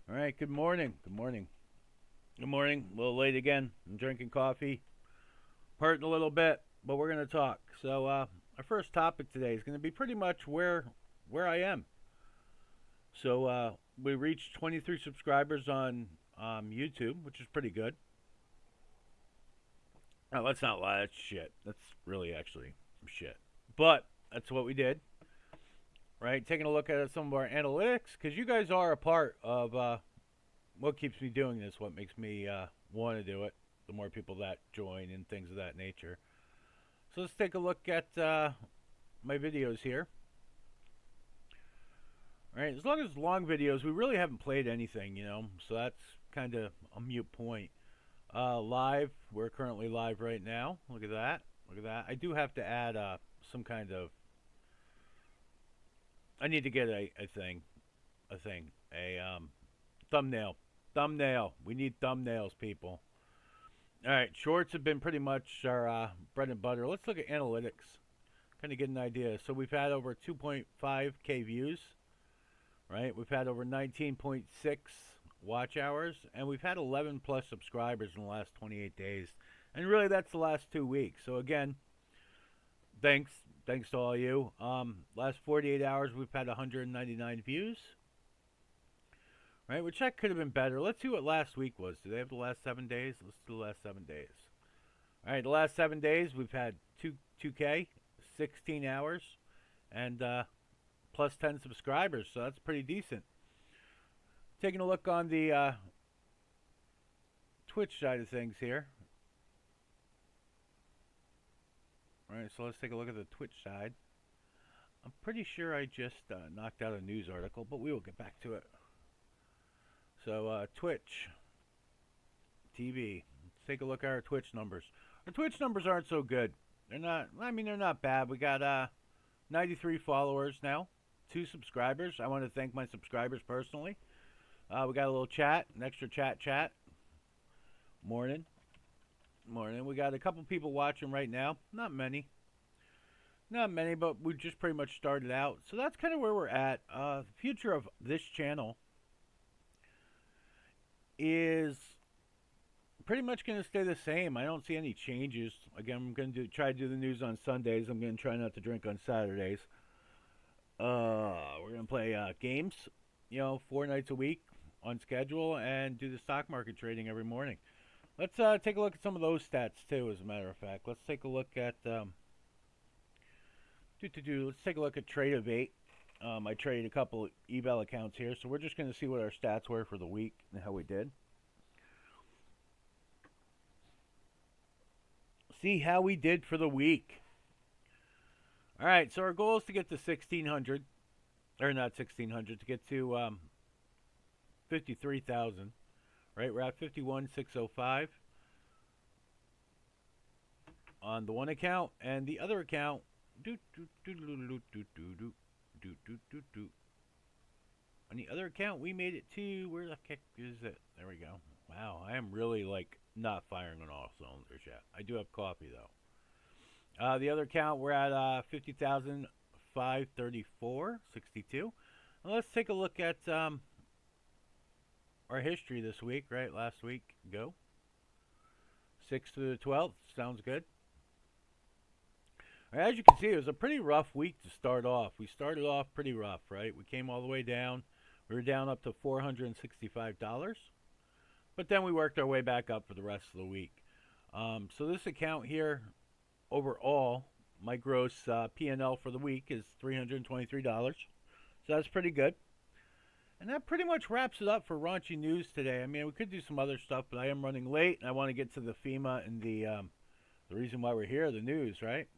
All right, good morning. Good morning. Good morning. A little late again. I'm drinking coffee. Hurting a little bit, but we're going to talk. So, our first topic today is going to be pretty much where I am. So, we reached 23 subscribers on YouTube, which is pretty good. Oh, let's not lie. That's shit. That's really actually some shit. But that's what we did, right? Taking a look at some of our analytics, because you guys are a part of what keeps me doing this, what makes me want to do it, the more people that join and things of that nature. So let's take a look at my videos here. All right, as long as long videos, we really haven't played anything, so that's kind of a mute point. Live, we're currently live right now. Look at that. Look at that. I do have to add some kind of, I need to get a thumbnail. Thumbnail. We need thumbnails, people. All right, shorts have been pretty much our bread and butter. Let's look at analytics, kind of get an idea. So we've had over 2.5K views, right? We've had over 19.6 watch hours, and we've had 11 plus subscribers in the last 28 days. And really, that's the last 2 weeks. So again, thanks to all you. Last 48 hours, we've had 199 views. Right, which that could have been better. Let's see what last week was. Do they have the last 7 days? Let's do the last 7 days. All right, the last 7 days we've had 2K, 16 hours, and plus 10 subscribers. So that's pretty decent. Taking a look on the Twitch side of things here. All right, so let's take a look at the Twitch side. I'm pretty sure I just knocked out a news article, but we will get back to it. So, Twitch TV. Let's take a look at our Twitch numbers. Our Twitch numbers aren't so good. They're not bad. We got 93 followers now, 2 subscribers. I want to thank my subscribers personally. We got a little chat, an extra chat. Morning. We got a couple people watching right now. Not many, but we just pretty much started out. So that's kind of where we're at. The future of this channel is pretty much going to stay the same. I don't see any changes. Again, I'm going to try to do the news on Sundays. I'm going to try not to drink on Saturdays. We're going to play games, 4 nights a week on schedule, and do the stock market trading every morning. Let's take a look at some of those stats too. As a matter of fact, let's take a look at let's take a look at Trade of 8. I traded a couple of eval accounts here, so we're just going to see what our stats were for the week and how we did. See how we did for the week. All right, so our goal is to get to 1,600, or not 1,600, to get to 53,000. Right, we're at 51,605 on the one account, and the other account. On the other account, we made it to, where the heck is it? There we go. Wow, I am really, not firing on all cylinders yet. I do have coffee, though. The other account, we're at 50,534.62. Now let's take a look at our history this week, right? Last week, go. 6th to the 12th, sounds good. As you can see, it was a pretty rough week to start off. We started off pretty rough, right? We came all the way down. We were down up to $465. But then we worked our way back up for the rest of the week. So this account here, overall, my gross P&L for the week is $323. So that's pretty good. And that pretty much wraps it up for Raunchy News today. I mean, we could do some other stuff, but I am running late, and I want to get to the FEMA and the reason why we're here, the news, right?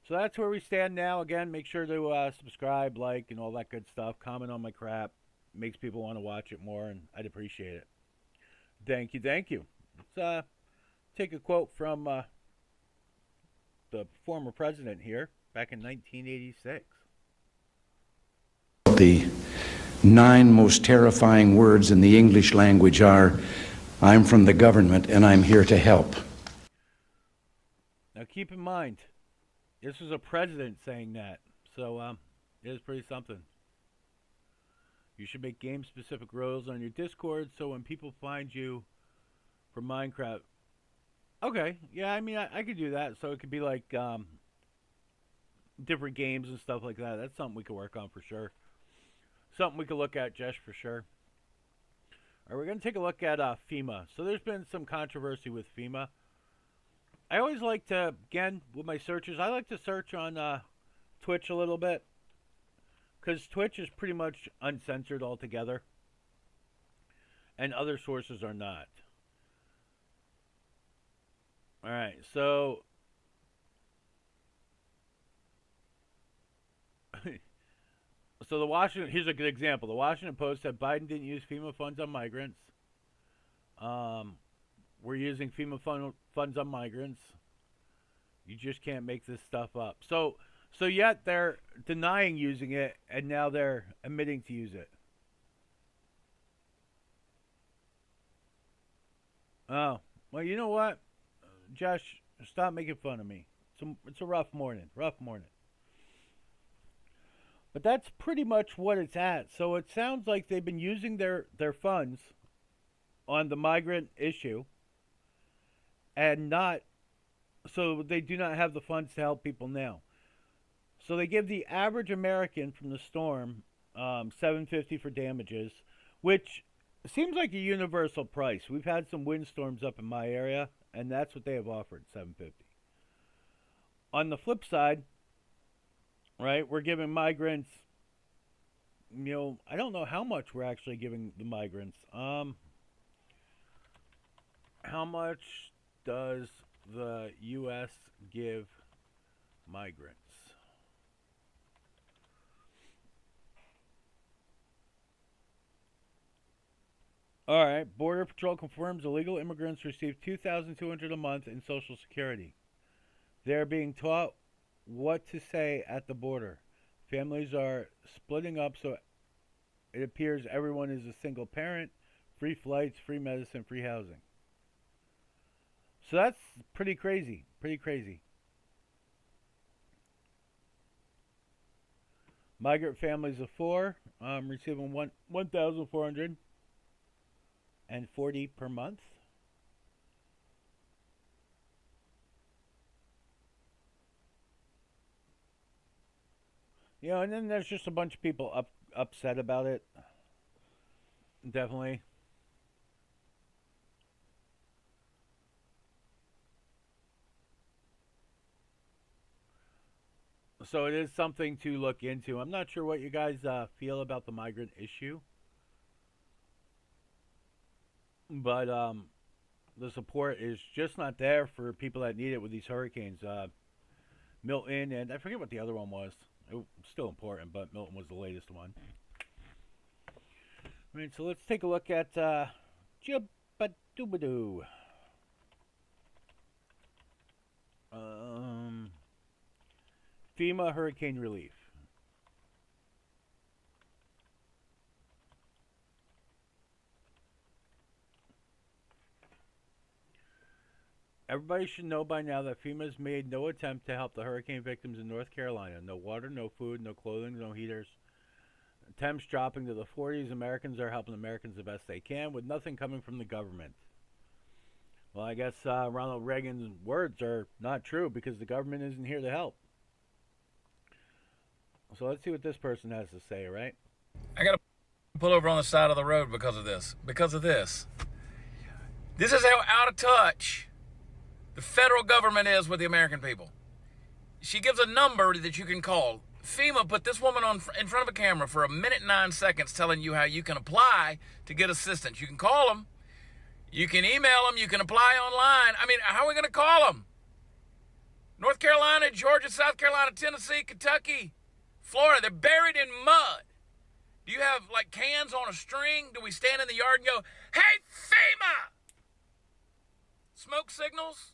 So that's where we stand now. Again, make sure to subscribe, like, and all that good stuff. Comment on my crap. Makes people want to watch it more, and I'd appreciate it. Thank you. Let's take a quote from the former president here back in 1986. The 9 most terrifying words in the English language are, "I'm from the government and I'm here to help." Now keep in mind, this was a president saying that, so it is pretty something. You should make game-specific rules on your Discord so when people find you for Minecraft. Okay, yeah, I mean, I could do that. So it could be like different games and stuff like that. That's something we could work on for sure. Something we could look at, Jesh, for sure. All right, we're going to take a look at FEMA. So there's been some controversy with FEMA. I always like to, again, with my searches, I like to search on Twitch a little bit. Because Twitch is pretty much uncensored altogether. And other sources are not. Alright, so... so the Washington... Here's a good example. The Washington Post said Biden didn't use FEMA funds on migrants. We're using FEMA funds on migrants. You just can't make this stuff up. So yet they're denying using it, and now they're admitting to use it. Oh, well, you know what? Josh, stop making fun of me. It's a rough morning. But that's pretty much what it's at. So it sounds like they've been using their funds on the migrant issue, and not, so they do not have the funds to help people now. So they give the average American from the storm $750 for damages, which seems like a universal price. We've had some windstorms up in my area, and that's what they have offered, $750. On the flip side, right, we're giving migrants, you know, I don't know how much we're actually giving the migrants. How much does the U.S. give migrants? All right. Border Patrol confirms illegal immigrants receive $2,200 a month in Social Security. They're being taught what to say at the border. Families are splitting up, so it appears everyone is a single parent. Free flights, free medicine, free housing. So that's pretty crazy. Migrant families of four receiving $1,440 per month. You know, and then there's just a bunch of people upset about it. Definitely. So it is something to look into. I'm not sure what you guys feel about the migrant issue. But the support is just not there for people that need it with these hurricanes. Milton, and I forget what the other one was. It was still important, but Milton was the latest one. I mean, so let's take a look at Jibba-doobadoo. FEMA hurricane relief. Everybody should know by now that FEMA has made no attempt to help the hurricane victims in North Carolina. No water, no food, no clothing, no heaters. Temps dropping to the 40s. Americans are helping Americans the best they can with nothing coming from the government. Well, I guess Ronald Reagan's words are not true because the government isn't here to help. So let's see what this person has to say, right? I got to pull over on the side of the road because of this. This is how out of touch the federal government is with the American people. She gives a number that you can call. FEMA put this woman in front of a camera for 1 minute and 9 seconds telling you how you can apply to get assistance. You can call them. You can email them. You can apply online. I mean, how are we going to call them? North Carolina, Georgia, South Carolina, Tennessee, Kentucky, Florida, they're buried in mud. Do you have like cans on a string? Do we stand in the yard and go, hey, FEMA! Smoke signals?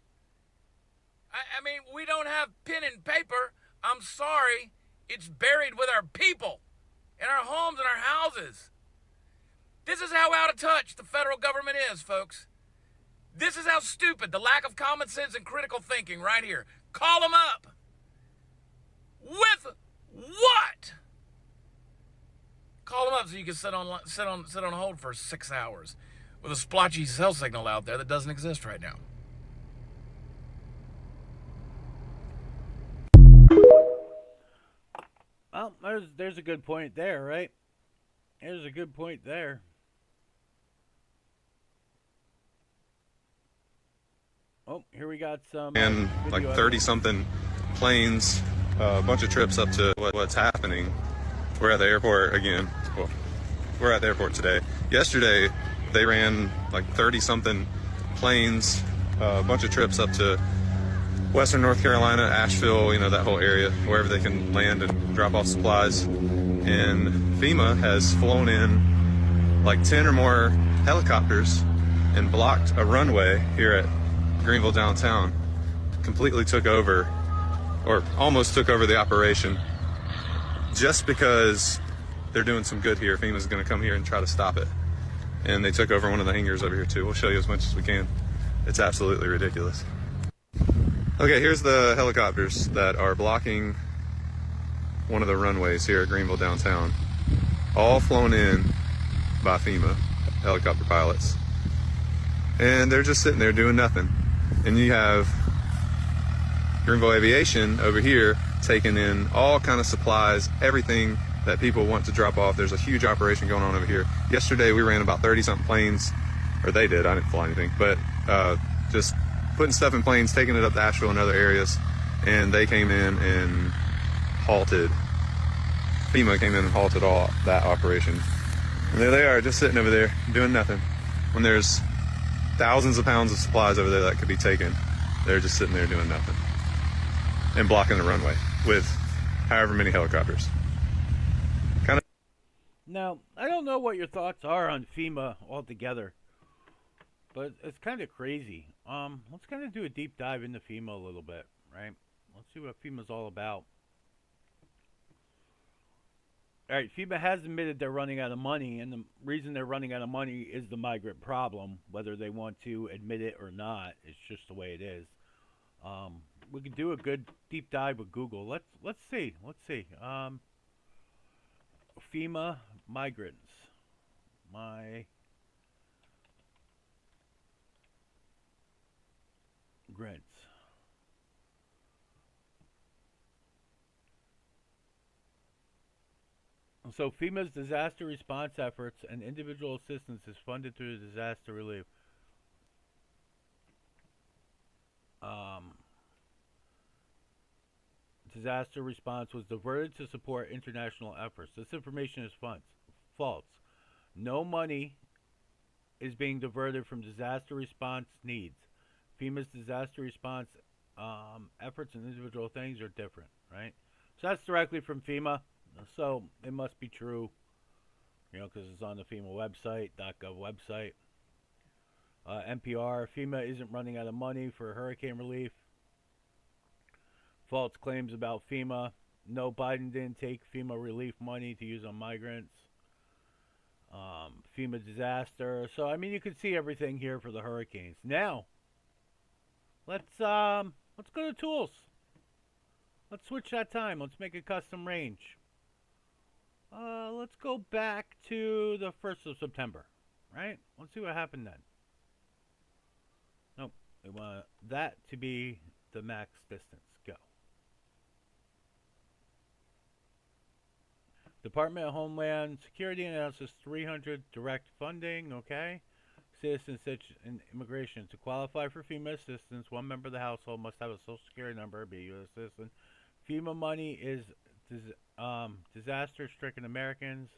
I mean, we don't have pen and paper. I'm sorry. It's buried with our people in our homes and our houses. This is how out of touch the federal government is, folks. This is how stupid, the lack of common sense and critical thinking right here. Call them up. With what? Call them up so you can sit on hold for 6 hours with a splotchy cell signal out there that doesn't exist right now. Well, there's a good point there, right? There's a good point there. Oh, here we got some. And like 30 something planes, a bunch of trips up to what's happening. We're at the airport again. Well, we're at the airport today. Yesterday, they ran like 30 something planes, a bunch of trips up to Western North Carolina, Asheville, you know, that whole area, wherever they can land and drop off supplies. And FEMA has flown in like 10 or more helicopters and blocked a runway here at Greenville downtown. Completely took over, or almost took over the operation, just because they're doing some good here. FEMA's going to come here and try to stop it. And they took over one of the hangars over here too. We'll show you as much as we can. It's absolutely ridiculous. Okay, here's the helicopters that are blocking one of the runways here at Greenville downtown. All flown in by FEMA helicopter pilots. And they're just sitting there doing nothing. And you have Greenville Aviation over here taking in all kind of supplies, everything that people want to drop off. There's a huge operation going on over here. Yesterday we ran about 30 something planes, or they did, I didn't fly anything, but just putting stuff in planes, taking it up to Asheville and other areas, and they came in and halted. FEMA came in and halted all that operation. And there they are, just sitting over there, doing nothing. When there's thousands of pounds of supplies over there that could be taken, they're just sitting there doing nothing. And blocking the runway with however many helicopters. Now, I don't know what your thoughts are on FEMA altogether, but it's kind of crazy. Let's kind of do a deep dive into FEMA a little bit, right? Let's see what FEMA's all about. All right, FEMA has admitted they're running out of money, and the reason they're running out of money is the migrant problem. Whether they want to admit it or not, it's just the way it is. We could do a good deep dive with Google. Let's see. FEMA migrants. Migrants. So FEMA's disaster response efforts and individual assistance is funded through disaster relief. Disaster response was diverted to support international efforts. This information is false. No money is being diverted from disaster response needs. FEMA's disaster response efforts and individual things are different, right? So that's directly from FEMA. So it must be true, because it's on the FEMA website, .gov website. NPR, FEMA isn't running out of money for hurricane relief. False claims about FEMA. No, Biden didn't take FEMA relief money to use on migrants. FEMA disaster. So, you can see everything here for the hurricanes. Now, let's go to tools. Let's switch that time. Let's make a custom range. Let's go back to the 1st of September, right? Let's see what happened then. Nope. We want that to be the max distance. Go. Department of Homeland Security announces 300 direct funding, okay? Citizenship and immigration. To qualify for FEMA assistance, one member of the household must have a social security number, be a U.S. citizen. FEMA money is disaster-stricken Americans.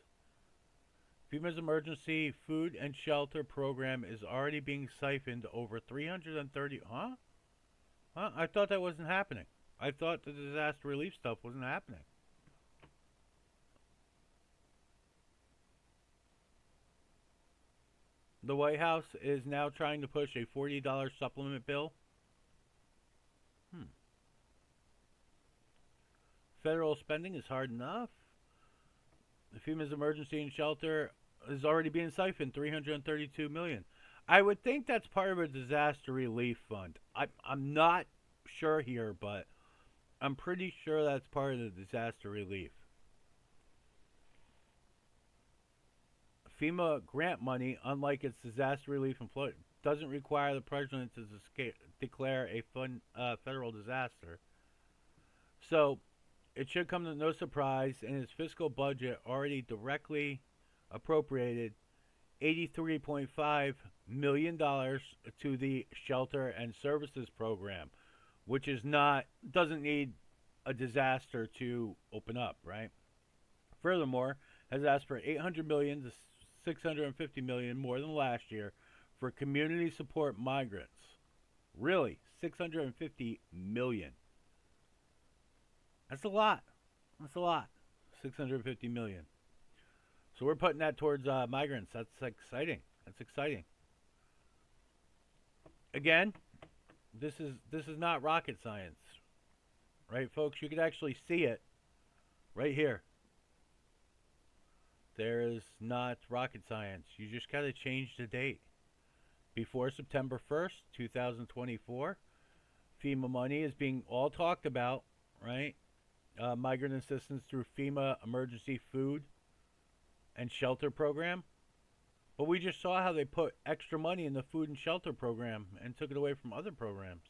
FEMA's emergency food and shelter program is already being siphoned over 330. Huh? I thought that wasn't happening. I thought the disaster relief stuff wasn't happening. The White House is now trying to push a $40 supplement bill. Federal spending is hard enough. The FEMA's emergency and shelter is already being siphoned, $332 million. I would think that's part of a disaster relief fund. I'm not sure here, but I'm pretty sure that's part of the disaster relief. FEMA grant money, unlike its disaster relief and flood, doesn't require the president to declare a federal disaster. So it should come to no surprise in his fiscal budget already directly appropriated $83.5 million to the Shelter and Services Program, which doesn't need a disaster to open up, right? Furthermore, has asked for $800 million to $650 million more than last year for community support migrants. Really, $650 million. That's a lot. That's a lot. $650 million. So we're putting that towards migrants. That's exciting. That's exciting. Again, this is not rocket science, right, folks? You can actually see it right here. There is not rocket science. You just got to change the date. Before September 1st, 2024, FEMA money is being all talked about, right? Migrant assistance through FEMA Emergency Food and Shelter Program. But we just saw how they put extra money in the Food and Shelter Program and took it away from other programs.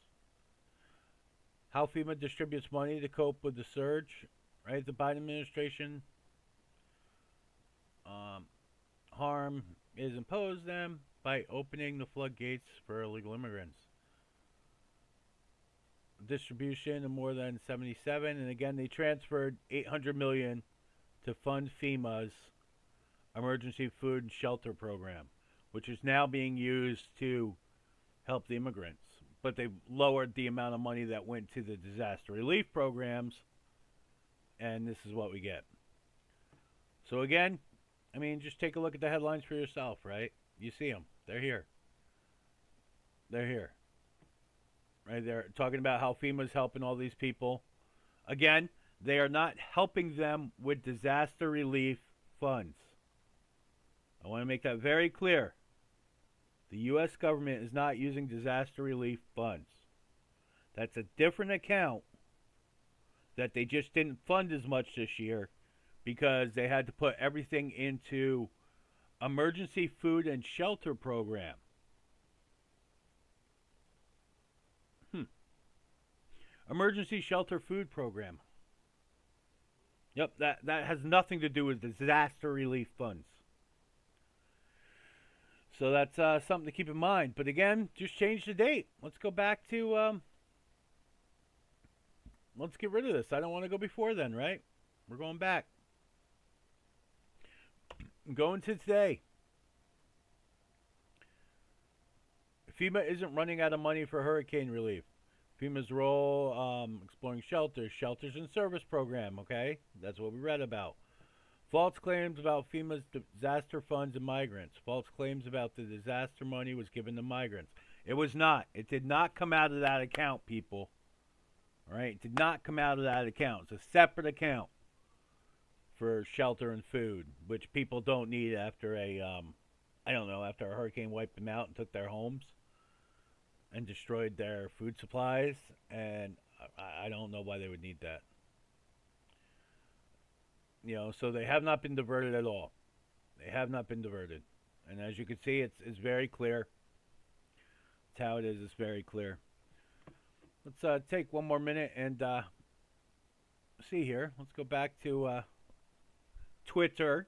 How FEMA distributes money to cope with the surge, right? The Biden administration harm is imposed them by opening the floodgates for illegal immigrants. Distribution of more than 77, and again they transferred $800 million to fund FEMA's Emergency Food and Shelter Program, which is now being used to help the immigrants. But they've lowered the amount of money that went to the disaster relief programs, and this is what we get. So again, I mean, just take a look at the headlines for yourself, right? You see them. They're here. They're here. Right? They're talking about how FEMA's helping all these people. Again, they are not helping them with disaster relief funds. I want to make that very clear. The U.S. government is not using disaster relief funds. That's a different account that they just didn't fund as much this year because they had to put everything into Emergency Food and Shelter Program. Emergency Shelter Food Program. Yep, that has nothing to do with disaster relief funds. So that's something to keep in mind. But again, just change the date. Let's go back to, let's get rid of this. I don't want to go before then, right? We're going back. I'm going to today. FEMA isn't running out of money for hurricane relief. FEMA's role, exploring shelters and service program, okay? That's what we read about. False claims about FEMA's disaster funds and migrants. False claims about the disaster money was given to migrants. It was not. It did not come out of that account, people. All right? It did not come out of that account. It's a separate account for shelter and food, which people don't need after after a hurricane wiped them out and took their homes and destroyed their food supplies, and I don't know why they would need that. So they have not been diverted at all. They have not been diverted. And as you can see, it's very clear. That's how it is. It's very clear. Let's take one more minute and see here. Let's go back to Twitter.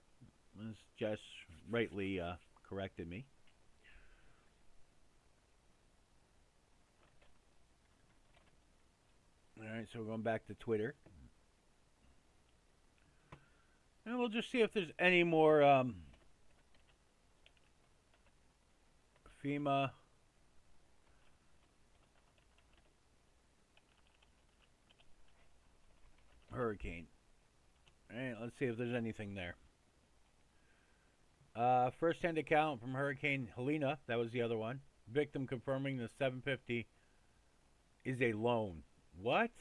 As Jess rightly corrected me. All right, so we're going back to Twitter. And we'll just see if there's any more FEMA hurricane. All right, let's see if there's anything there. First-hand account from Hurricane Helena. That was the other one. Victim confirming the $750 is a loan. What?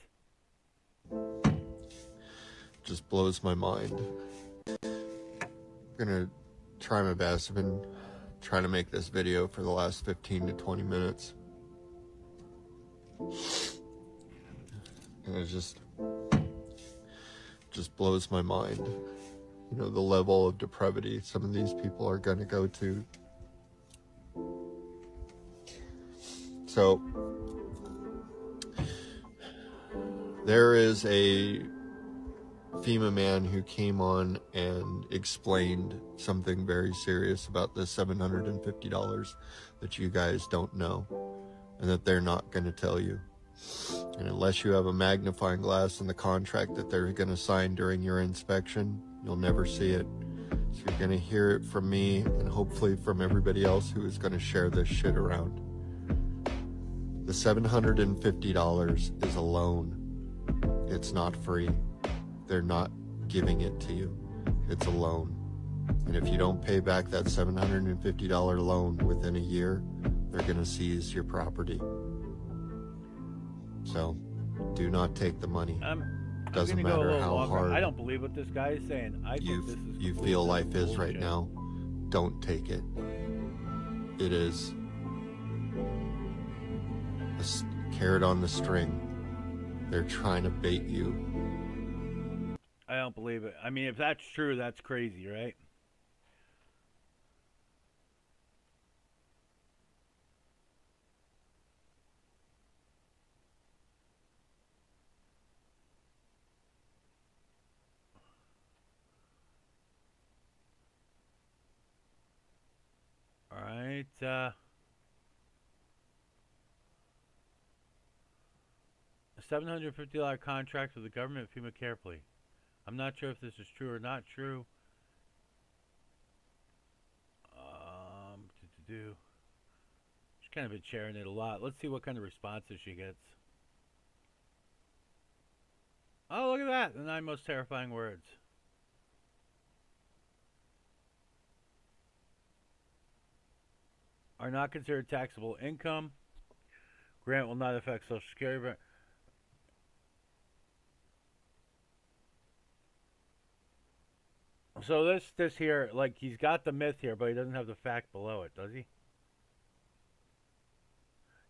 Just blows my mind. I'm gonna try my best. I've been trying to make this video for the last 15 to 20 minutes. And it just blows my mind. you know, the level of depravity some of these people are going to go to. So there is a FEMA man who came on and explained something very serious about the $750 that you guys don't know and that they're not going to tell you. And unless you have a magnifying glass in the contract that they're going to sign during your inspection, you'll never see it. So you're going to hear it from me and hopefully from everybody else who is going to share this shit around. The $750 is a loan. It's not free. They're not giving it to you. It's a loan. And if you don't pay back that $750 loan within a year, they're going to seize your property. So, do not take the money. Doesn't matter how hard I don't believe what this guy is saying. I think this is you feel life is right now. Don't take it. It is a carrot on the string. They're trying to bait you. I don't believe it. I mean, if that's true, that's crazy, right? All right. A $750 contract with the government FEMA carefully. I'm not sure if this is true or not true. She's kind of been sharing it a lot. Let's see what kind of responses she gets. Oh, look at that. The 9 most terrifying words. Are not considered taxable income. Grant will not affect Social Security. So this here, like, he's got the myth here, but he doesn't have the fact below it, does he?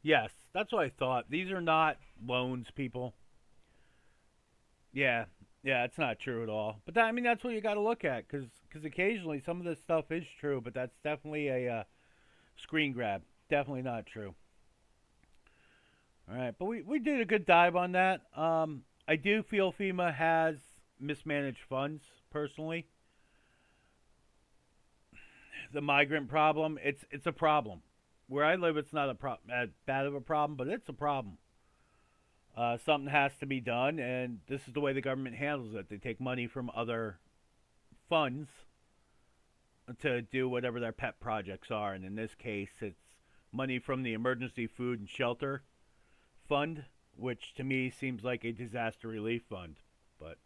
Yes, that's what I thought. These are not loans, people. Yeah, it's not true at all. But I mean, that's what you got to look at, because occasionally some of this stuff is true, but that's definitely a screen grab. Definitely not true. All right, but we did a good dive on that. I do feel FEMA has mismanaged funds, personally. The migrant problem, it's a problem. Where I live, it's not as bad of a problem, but it's a problem. Something has to be done, and this is the way the government handles it. They take money from other funds to do whatever their pet projects are, and in this case, it's money from the Emergency Food and Shelter Fund, which to me seems like a disaster relief fund, but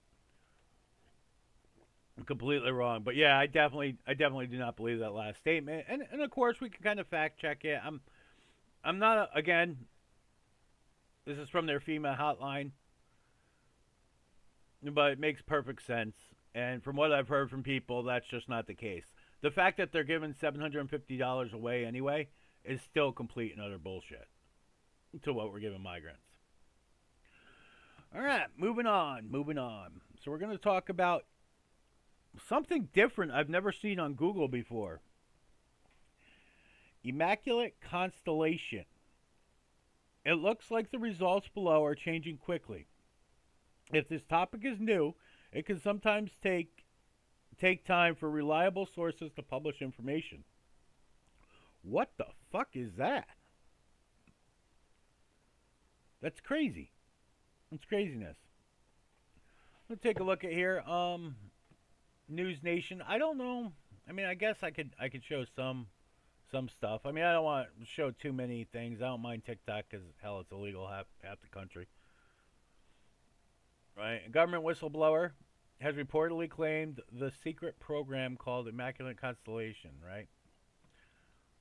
I'm completely wrong. But yeah, I definitely do not believe that last statement. And of course we can kind of fact check it. I'm not again. This is from their FEMA hotline, but it makes perfect sense. And from what I've heard from people, that's just not the case. The fact that they're giving $750 away anyway is still complete and utter bullshit to what we're giving migrants. All right, moving on. So we're going to talk about something different I've never seen on Google before. Immaculate Constellation. It looks like the results below are changing quickly. If this topic is new, it can sometimes take time for reliable sources to publish information. What the fuck is that? That's crazy. It's craziness. Let's take a look at here. News Nation. I don't know. I mean, I guess I could show some stuff. I mean, I don't want to show too many things. I don't mind TikTok because hell, it's illegal half the country. Right? A government whistleblower has reportedly claimed the secret program called Immaculate Constellation. Right?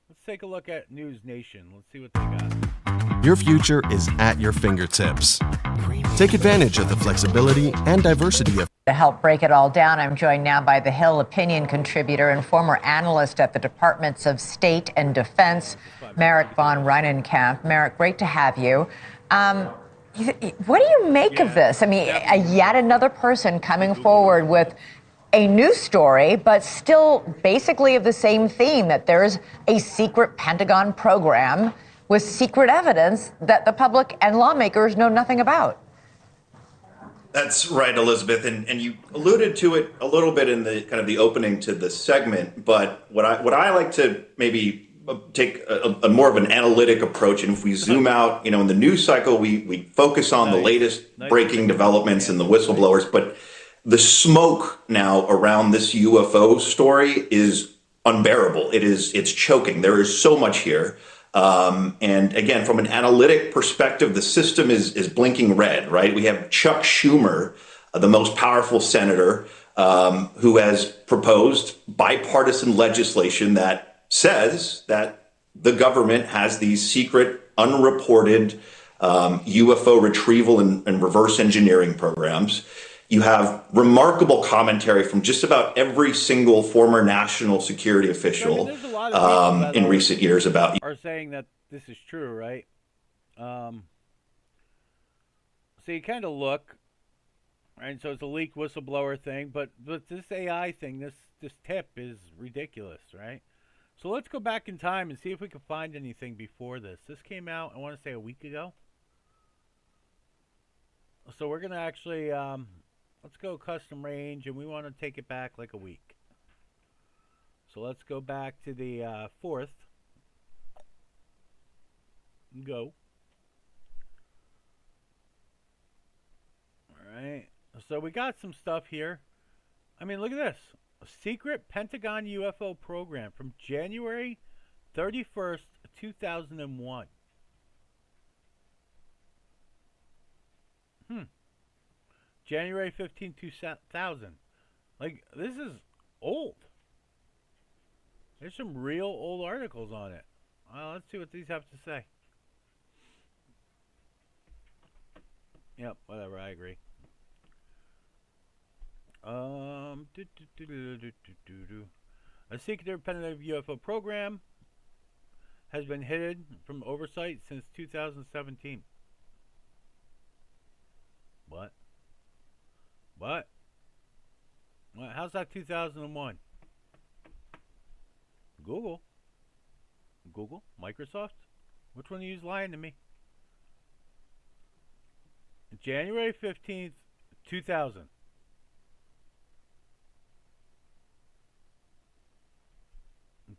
Let's take a look at News Nation. Let's see what they got. Your future is at your fingertips. Take advantage of the flexibility and diversity of. To help break it all down, I'm joined now by The Hill opinion contributor and former analyst at the Departments of State and Defense, Merrick von Reinenkamp. Merrick, great to have you. What do you make of this? I mean, yet another person coming forward with a new story, but still basically of the same theme, that there's a secret Pentagon program with secret evidence that the public and lawmakers know nothing about. That's right, Elizabeth, and you alluded to it a little bit in the kind of the opening to the segment. But what I like to maybe take a more of an analytic approach, and if we zoom out, in the news cycle, we focus on the latest breaking developments and the whistleblowers. But the smoke now around this UFO story is unbearable. It's choking. There is so much here. And again, from an analytic perspective, the system is blinking red, right? We have Chuck Schumer, the most powerful senator, who has proposed bipartisan legislation that says that the government has these secret, unreported UFO retrieval and reverse engineering programs. You have remarkable commentary from just about every single former national security official in recent years about are saying that this is true, right? So you kind of look, right? So it's a leaked whistleblower thing, but this AI thing, this tip is ridiculous, right? So let's go back in time and see if we can find anything before this. This came out, I want to say, a week ago. So we're gonna actually let's go custom range, and we want to take it back like a week. So let's go back to the 4th. Go. Alright. So we got some stuff here. I mean, look at this. A secret Pentagon UFO program from January 31st, 2001. January 15, 2000. Like, this is old. There's some real old articles on it. Let's see what these have to say. Yep, whatever, I agree. A secret Pentagon UFO program has been hidden from oversight since 2017. What? What? How's that 2001? Google? Microsoft? Which one of you is lying to me? January 15th, 2000.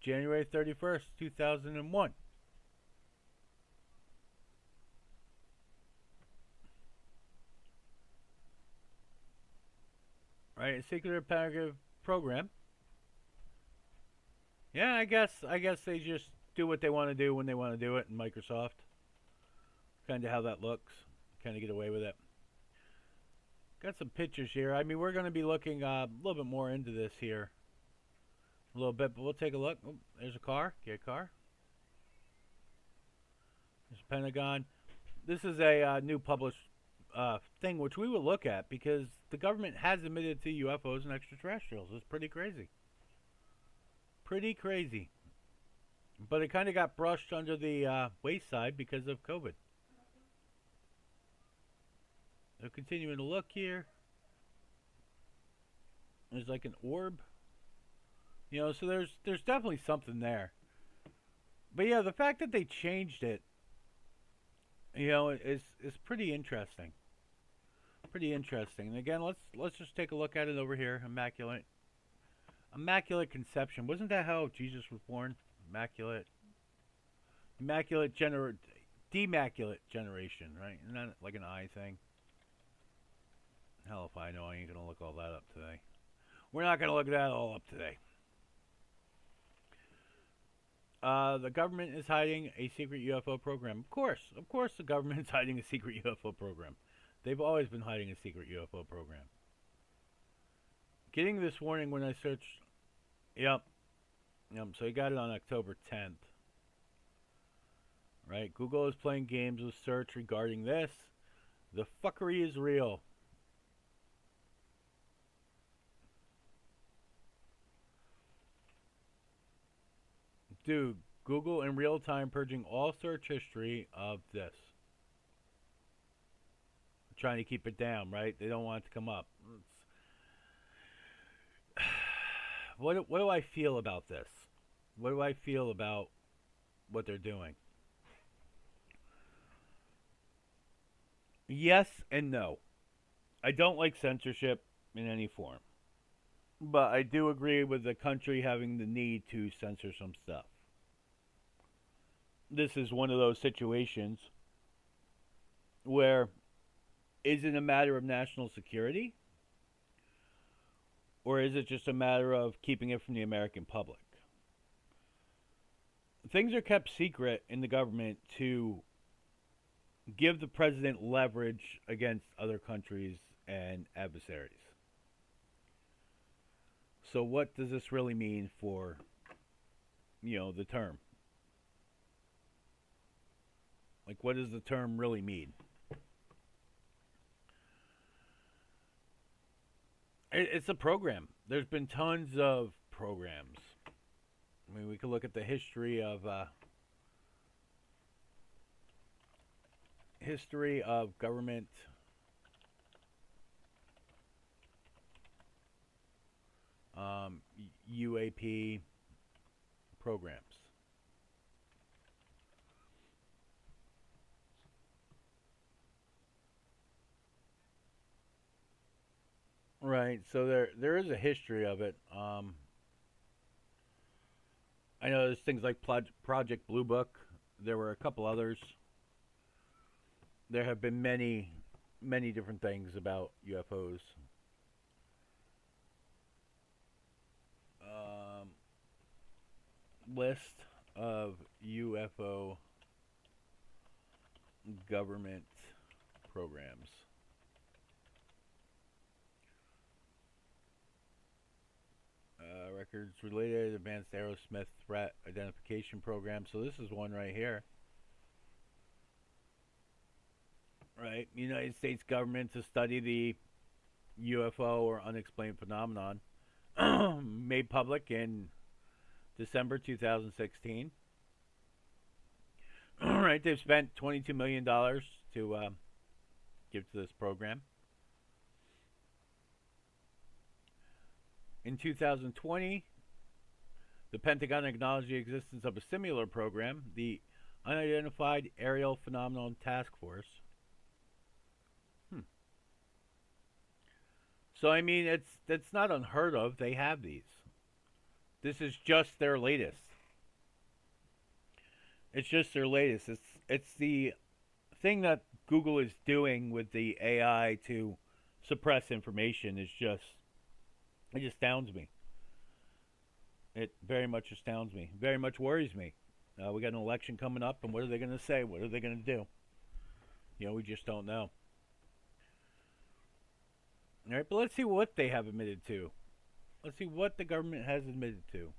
January 31st, 2001. Right, a secret Pentagon program. Yeah, I guess they just do what they want to do when they want to do it in Microsoft. Kind of how that looks. Kind of get away with it. Got some pictures here. I mean, we're going to be looking a little bit more into this here. A little bit, but we'll take a look. Oh, there's a car. Get a car. There's Pentagon. This is a new published thing which we will look at because the government has admitted to UFOs and extraterrestrials. It's pretty crazy. Pretty crazy. But it kind of got brushed under the wayside because of COVID. So continuing to look here. There's like an orb. So there's definitely something there. But yeah, the fact that they changed it, is pretty interesting. Pretty interesting. And again, let's just take a look at it over here. Immaculate conception. Wasn't that how Jesus was born? Demaculate generation, right? Isn't that like an eye thing? Hell if I know. I ain't gonna look all that up today. We're not gonna look that all up today. The government is hiding a secret UFO program. Of course the government is hiding a secret UFO program. They've always been hiding a secret UFO program. Getting this warning when I searched. Yep. So you got it on October 10th. Right? Google is playing games with search regarding this. The fuckery is real. Dude, Google in real time purging all search history of this. Trying to keep it down, right? They don't want it to come up. what do I feel about this? What do I feel about what they're doing? Yes and no. I don't like censorship in any form. But I do agree with the country having the need to censor some stuff. This is one of those situations where is it a matter of national security? Or is it just a matter of keeping it from the American public? Things are kept secret in the government to give the president leverage against other countries and adversaries. So what does this really mean for, the term? Like, what does the term really mean? It's a program. There's been tons of programs. I mean, we could look at the history of government UAP programs. Right. So there is a history of it. I know there's things like Project Blue Book. There were a couple others. There have been many, many different things about UFOs. List of UFO government programs. Records related advanced Aerosmith threat identification program. So this is one right here. Right, United States government to study the UFO or unexplained phenomenon, made public in December 2016. Right, they've spent $22 million to give to this program. In 2020, the Pentagon acknowledged the existence of a similar program, the Unidentified Aerial Phenomenon Task Force. So I mean, it's not unheard of. They have these. This is just their latest. It's just their latest. It's the thing that Google is doing with the AI to suppress information is just, it astounds me. It very much astounds me. Very much worries me. We got an election coming up, and what are they going to say? What are they going to do? We just don't know. All right, but let's see what they have admitted to. Let's see what the government has admitted to.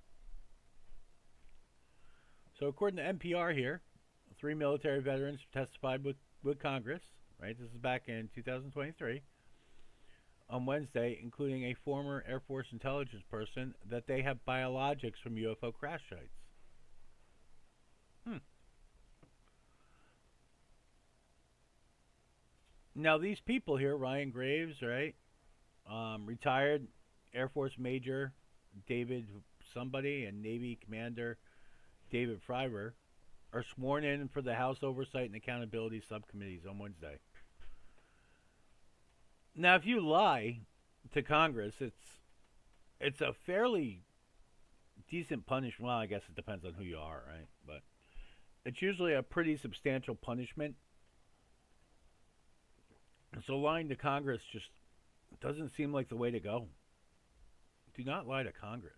So according to NPR here, 3 military veterans testified with Congress, right? This is back in 2023, on Wednesday, including a former Air Force intelligence person, that they have biologics from UFO crash sites. Now these people here, Ryan Graves, right? Retired Air Force Major David somebody and Navy Commander David Fryber are sworn in for the House Oversight and Accountability Subcommittees on Wednesday. Now, if you lie to Congress, it's a fairly decent punishment. Well, I guess it depends on who you are, right? But it's usually a pretty substantial punishment. So lying to Congress just doesn't seem like the way to go. Do not lie to Congress.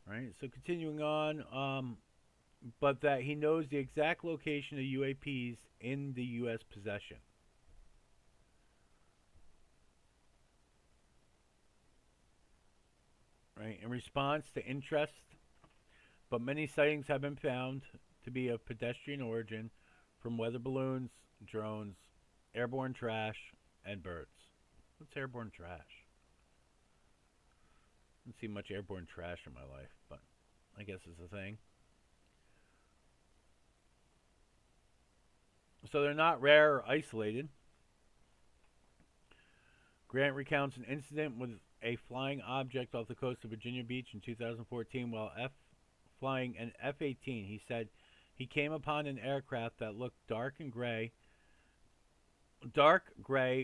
Right? So continuing on, but that he knows the exact location of UAPs in the U.S. possession. Right? In response to interest, but many sightings have been found to be of pedestrian origin from weather balloons, drones, airborne trash, and birds. What's airborne trash? I haven't seen much airborne trash in my life, but I guess it's a thing. So they're not rare or isolated. Grant recounts an incident with a flying object off the coast of Virginia Beach in 2014 while flying an F-18. He said he came upon an aircraft that looked dark gray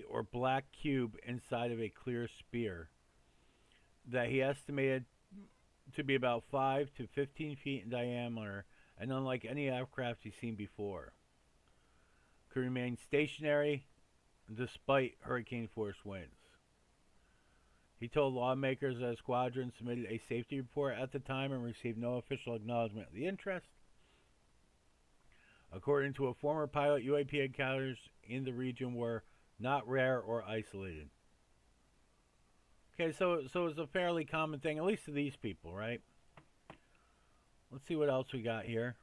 or black cube inside of a clear sphere that he estimated to be about 5 to 15 feet in diameter and unlike any aircraft he's seen before. Could remain stationary despite hurricane force winds. He told lawmakers that his squadron submitted a safety report at the time and received no official acknowledgement of the interest. According to a former pilot, UAP encounters in the region were not rare or isolated. Okay, so it's a fairly common thing, at least to these people, right? Let's see what else we got here.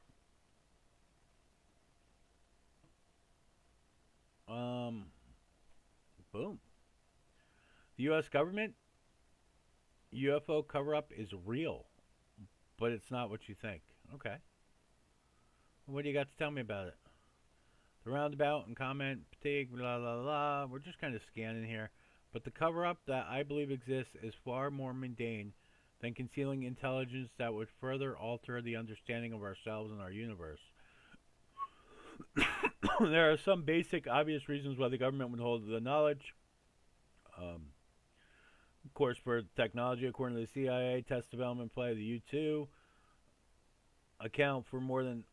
Boom. The U.S. government UFO cover-up is real, but it's not what you think. Okay. What do you got to tell me about it? The roundabout and comment fatigue, blah, blah, blah. We're just kind of scanning here. But the cover-up that I believe exists is far more mundane than concealing intelligence that would further alter the understanding of ourselves and our universe. There are some basic, obvious reasons why the government would hold the knowledge. Of course, for technology, according to the CIA, test development play, the U-2 account for more than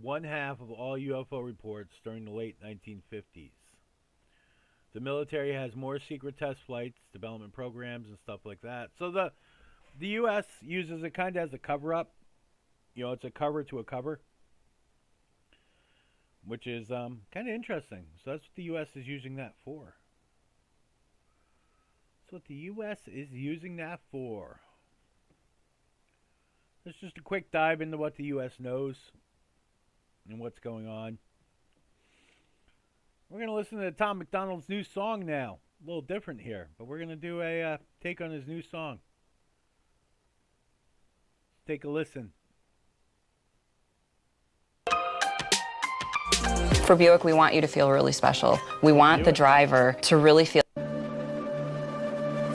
one half of all UFO reports during the late 1950s. The military has more secret test flights, development programs, and stuff like that. So the U.S. uses it kind of as a cover-up. You know, it's a cover to a cover, which is kind of interesting. So that's what the U.S. is using that for. That's what the U.S. is using that for. That's just a quick dive into what the U.S. knows and what's going on. We're going to listen to Tom McDonald's new song now. A little different here, but we're going to do a take on his new song. Take a listen. For Buick, we want you to feel really special. We want the driver to really feel.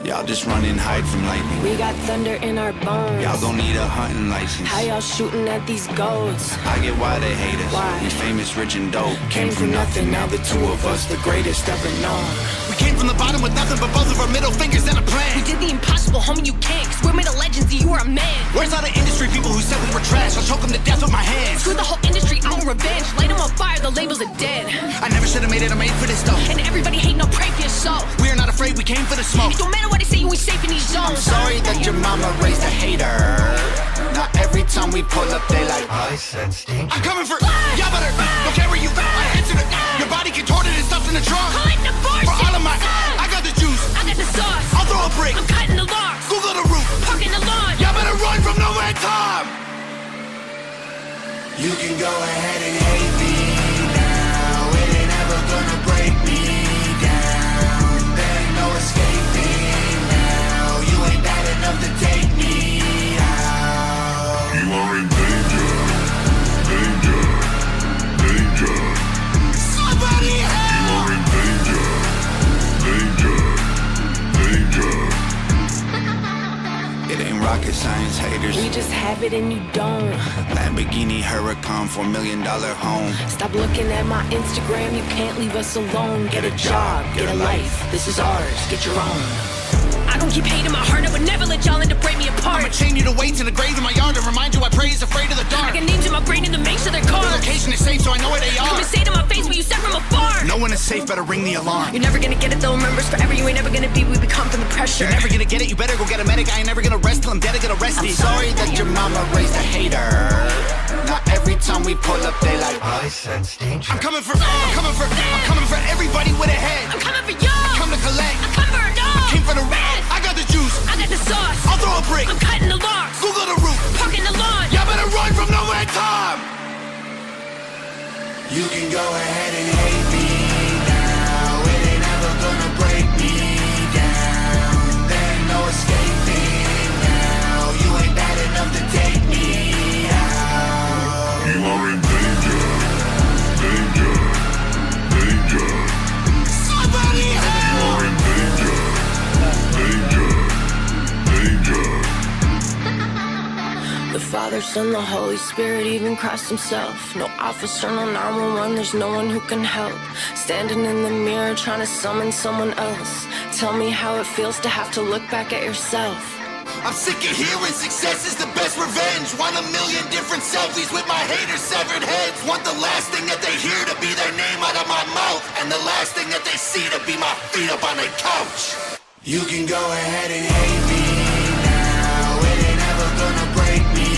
Y'all just run and hide from lightning. We got thunder in our bones. Y'all don't need a hunting license. How y'all shooting at these goats? I get why they hate us. Why? We famous, rich, and dope. Came from nothing, now the two of us, the greatest ever known. We came from the bottom with nothing but both of our middle fingers and a plan. We did the impossible, homie, you can't. Cause we're made of legends, and you are a man. Where's all the industry people who said we were trash? I'll choke them to death with my hands. Screw the whole industry, I want revenge. Light them on fire, the labels are dead. I never should have made it, I made for this though. And everybody hating, no pray for your soul. We are not afraid, we came for the smoke. It don't matter what they say, you ain't safe in these zones. I'm sorry that your mama raised a hater. Not every time we pull up, they like, I said stink. I'm coming for y'all better don't care where you I answer the your body contorted and stuffed in the trunk. For all of my I got the juice, I got the sauce. I'll throw a brick, I'm cutting the logs. Google the roof, Parking the lawn. y'all better run from nowhere time. You can go ahead and hate me now. It ain't ever gonna break me down. There ain't no escaping now. You ain't bad enough to take me out. You are in danger. Danger. Danger. Somebody help! You are in danger. Danger. Danger. It ain't rocket science, haters. We just have it and you don't. Lamborghini Huracan, $4 million home. Stop looking at my Instagram, you can't leave us alone. Get a job, get a life, this is ours, get your own. I don't keep hating my heart, I would never let y'all in to break me apart. I'ma chain you to weights in the grave in my yard to remind you I pray is afraid of the dark. I got names in my brain and to make sure they're The cards. location is safe so I know where they Come are. and say to my face when you said from afar. No one is safe, better ring the alarm. You're never gonna get it though, remembers forever. You ain't never gonna be, we become from the pressure. You're never gonna get it, you better go get a medic. I ain't never gonna rest till I'm dead, I get arrested. I'm sorry that your mama raised a hater. Not every time we pull up, they like, I said stink. I'm coming for everybody with a head. I'm coming for y'all. I come to collect. I'm coming for a dog. I came for the red. I got the juice. I got the sauce. I'll throw a brick. I'm cutting the logs. Google the roof. Parking the lawn. Y'all better run from nowhere time. You can go ahead and hate me now. It ain't ever gonna break me down. There ain't no escaping now. You ain't bad enough to take me out. You are in danger. Danger. Danger. Somebody help! You are in danger. Danger. The Father, Son, the Holy Spirit, even Christ himself. No officer, no 911, there's no one who can help. Standing in the mirror, trying to summon someone else. Tell me how it feels to have to look back at yourself. I'm sick of hearing success is the best revenge. Want a million different selfies with my haters' severed heads. Want the last thing that they hear to be their name out of my mouth, and the last thing that they see to be my feet up on a couch. You can go ahead and hate me now, it ain't ever gonna break me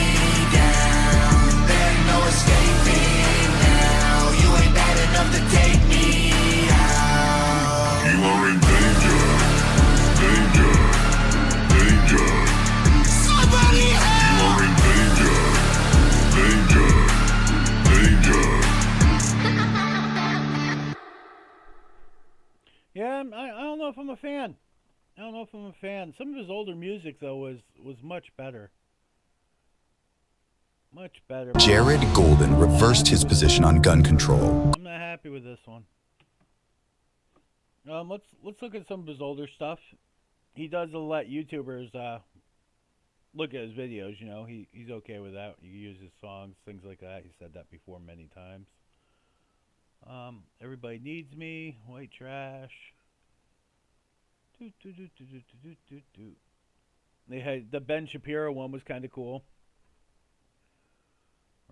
down. There ain't no escaping now, you ain't bad enough to take me out. You are in danger, danger, danger. Somebody help! You are in danger, danger, danger. Yeah, I don't know if I'm a fan. I don't know if I'm a fan. Some of his older music, though, was much better. Much better. Jared Golden reversed his position on gun control. I'm not happy with this one. Let's look at some of his older stuff. He does let YouTubers look at his videos. You know, he's okay with that. You use his songs, things like that. He said that before many times. Everybody Needs Me, White Trash. They had the Ben Shapiro one was kind of cool,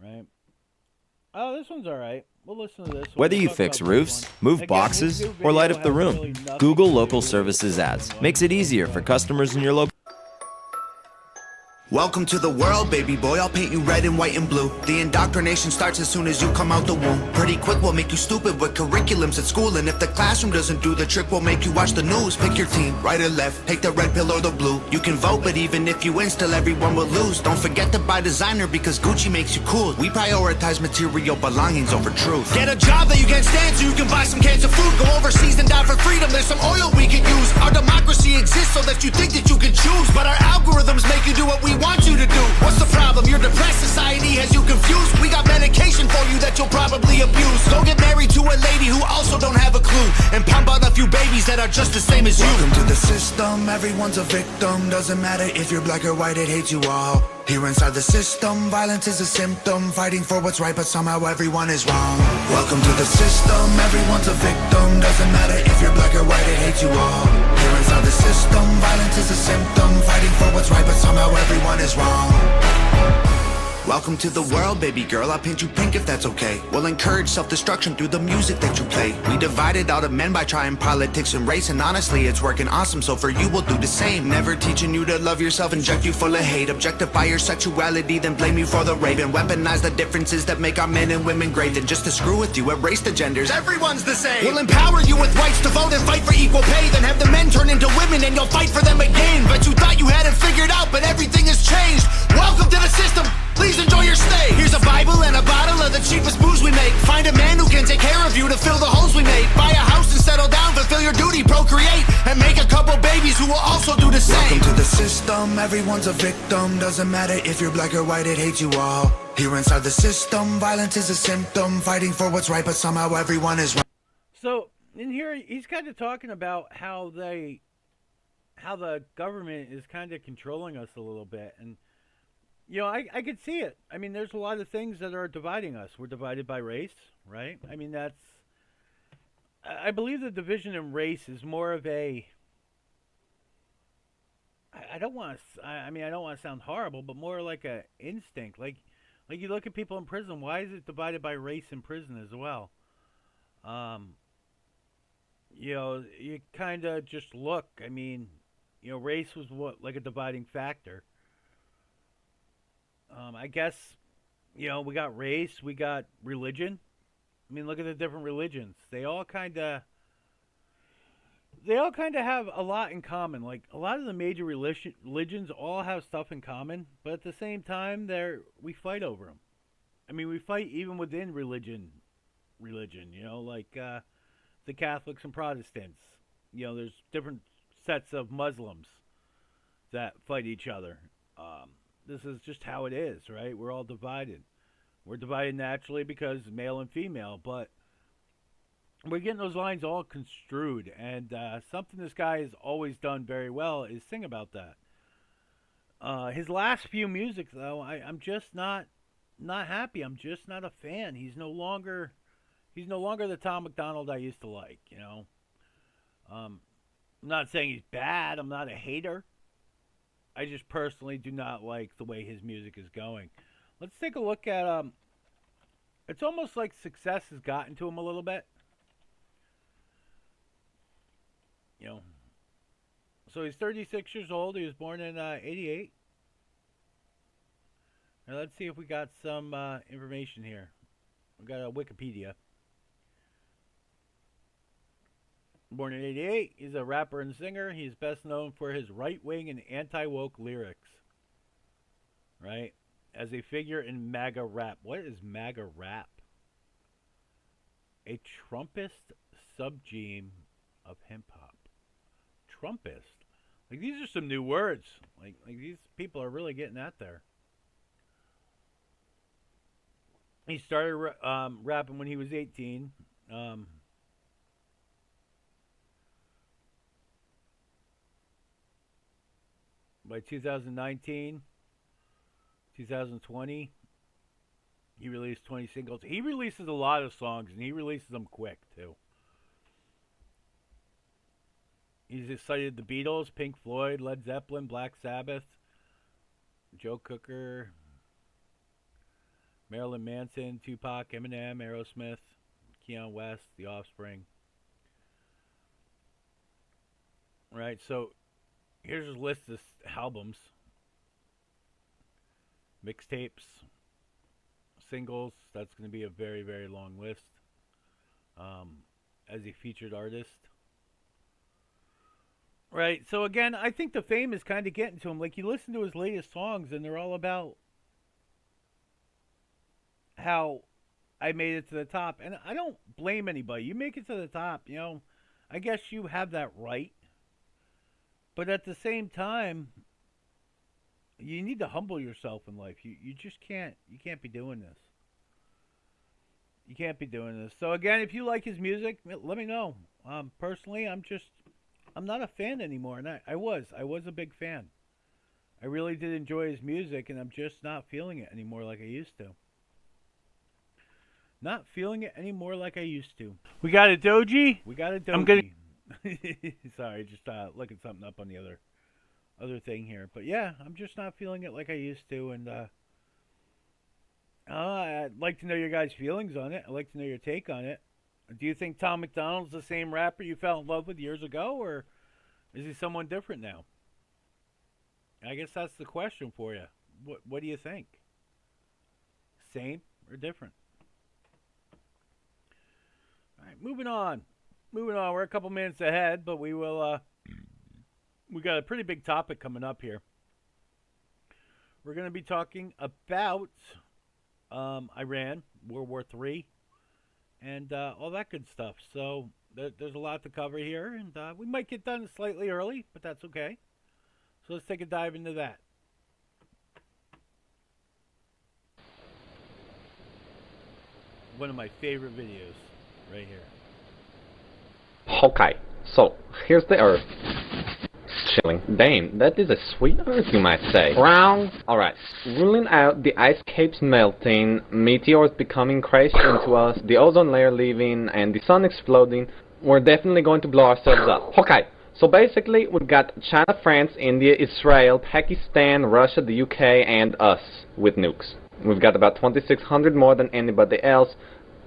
right? Oh, this one's all right. We'll listen to this one. Whether We'll you talk fix about this roofs, one. move Again, boxes, his new or light video up the has room, really nothing Google to do Local with Services it. ads makes it easier for customers in your local. Welcome to the world, baby boy. I'll paint you red and white and blue. The indoctrination starts as soon as you come out the womb. Pretty quick, we'll make you stupid with curriculums at school. And if the classroom doesn't do the trick, we'll make you watch the news. Pick your team, right or left, take the red pill or the blue. You can vote, but even if you win, still everyone will lose. Don't forget to buy designer because Gucci makes you cool. We prioritize material belongings over truth. Get a job that you can't stand so you can buy some cans of food. Go overseas and die for freedom. There's some oil we can use. Our democracy exists so that you think that you can choose. But our algorithms make you do what we want you to do. What's the problem? Your depressed society has you confused. We got medication for you that you'll probably abuse. Go get married to a lady who also don't have a clue, and pump out a few babies that are just the same as you. Welcome to the system, everyone's a victim. Doesn't matter if you're black or white, it hates you all. Here inside the system, violence is a symptom. Fighting for what's right, but somehow everyone is wrong. Welcome to the system, everyone's a victim. Doesn't matter if you're black or white, it hates you all. Here inside the system, violence is a symptom. Fighting for what's right, but somehow everyone is wrong. Welcome to the world, baby girl. I'll paint you pink if that's okay. We'll encourage self-destruction through the music that you play. We divided all the men by trying politics and race, and honestly, it's working awesome, so for you, we'll do the same. Never teaching you to love yourself, inject you full of hate, objectify your sexuality, then blame you for the rape, and weaponize the differences that make our men and women great. Then just to screw with you, erase the genders. Everyone's the same. We'll empower you with rights to vote and fight for equal pay, then have the men turn into women and you'll fight for them again. But you thought you had it figured out, but everything has changed. Welcome to the system. Please enjoy your stay. Here's a Bible and a bottle of the cheapest booze we make. Find a man who can take care of you to fill the holes we made. Buy a house and settle down, fulfill your duty, procreate, and make a couple babies who will also do the same. Welcome to the system, everyone's a victim. Doesn't matter if you're black or white, it hates you all. Here inside the system, violence is a symptom. Fighting for what's right, but somehow everyone is wrong. So in here, he's kind of talking about how the government is kind of controlling us a little bit, and you know, I could see it. I mean, there's a lot of things that are dividing us. We're divided by race, right? I mean, I believe the division in race is more of a, I don't want to sound horrible, but more like a instinct. Like you look at people in prison, why is it divided by race in prison as well? You know, you kind of just look. I mean, you know, race was like a dividing factor. I guess, you know, we got race, we got religion. I mean, look at the different religions. They all kind of have a lot in common. Like, a lot of the major religions all have stuff in common, but at the same time, we fight over them. I mean, we fight even within religion, you know, like the Catholics and Protestants. You know, there's different sets of Muslims that fight each other. This is just how it is, right? We're all divided. We're divided naturally because male and female, but we're getting those lines all construed. And something this guy has always done very well is sing about that. His last few music, though, I'm just not happy. I'm just not a fan. He's no longer the Tom McDonald I used to like. I'm not saying he's bad. I'm not a hater. I just personally do not like the way his music is going. Let's take a look at it's almost like success has gotten to him a little bit. So he's 36 years old. He was born in 88. Now let's see if we got some information here. We got a Wikipedia. Born in 88, he's a rapper and singer. He's best known for his right-wing and anti-woke lyrics. Right? As a figure in MAGA rap. What is MAGA rap? A Trumpist subgenre of hip-hop. Trumpist. Like, these are some new words. Like these people are really getting at there. He started rapping when he was 18. By 2019, 2020, he released 20 singles. He releases a lot of songs, and he releases them quick, too. He's cited the Beatles, Pink Floyd, Led Zeppelin, Black Sabbath, Joe Cocker, Marilyn Manson, Tupac, Eminem, Aerosmith, Kanye West, The Offspring. Right, so here's a list of albums, mixtapes, singles. That's going to be a very, very long list. As a featured artist. Right, so again, I think the fame is kind of getting to him. Like, you listen to his latest songs, and they're all about how I made it to the top. And I don't blame anybody. You make it to the top, I guess you have that right. But at the same time, you need to humble yourself in life. You just can't. You can't be doing this. You can't be doing this. So again, if you like his music, let me know. Personally, I'm not a fan anymore, and I was a big fan. I really did enjoy his music, and I'm just not feeling it anymore like I used to. Not feeling it anymore like I used to. We got a doji. I'm gonna. Sorry, just looking something up on the other thing here. But yeah, I'm just not feeling it like I used to, and I'd like to know your guys' feelings on it. I'd like to know your take on it. Do you think Tom McDonald's the same rapper you fell in love with years ago, or is he someone different now? I guess that's the question for you. What do you think? Same or different? All right, moving on. We're a couple minutes ahead, but we will. We got a pretty big topic coming up here. We're going to be talking about Iran, World War III, and all that good stuff. So there's a lot to cover here, and we might get done slightly early, but that's okay. So let's take a dive into that. One of my favorite videos right here. Okay, so here's the Earth. Chilling. Damn, that is a sweet Earth, you might say. Wrong. Alright, ruling out the ice caps melting, meteors becoming crashed into us, the ozone layer leaving, and the sun exploding, we're definitely going to blow ourselves up. Okay, so basically we've got China, France, India, Israel, Pakistan, Russia, the UK, and us with nukes. We've got about 2,600 more than anybody else.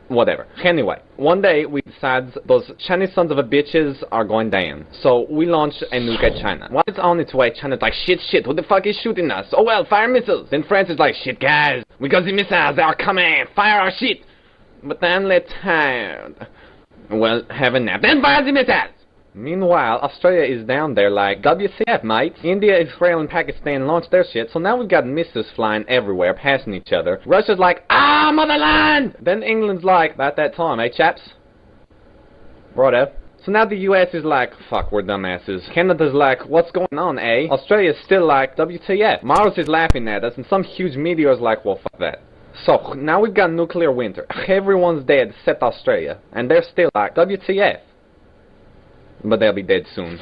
Whatever. Anyway, one day we decide those Chinese sons of a bitches are going down. So we launch a nuke at China. While it's on its way, China's like, shit, who the fuck is shooting us? Oh well, fire missiles. Then France is like, shit guys, we got the missiles, they are coming, fire our shit. But then they're tired. Well, have a nap, then fire the missiles. Meanwhile, Australia is down there like, WCF, mate? India, Israel, and Pakistan launched their shit, so now we've got missiles flying everywhere, passing each other. Russia's like, ah, motherland! Then England's like, about that time, eh, chaps? Righto. So now the US is like, fuck, we're dumbasses. Canada's like, what's going on, eh? Australia's still like, WTF. Mars is laughing at us, and some huge meteor's like, well, fuck that. So, now we've got nuclear winter. Everyone's dead except Australia. And they're still like, WTF. But they'll be dead soon.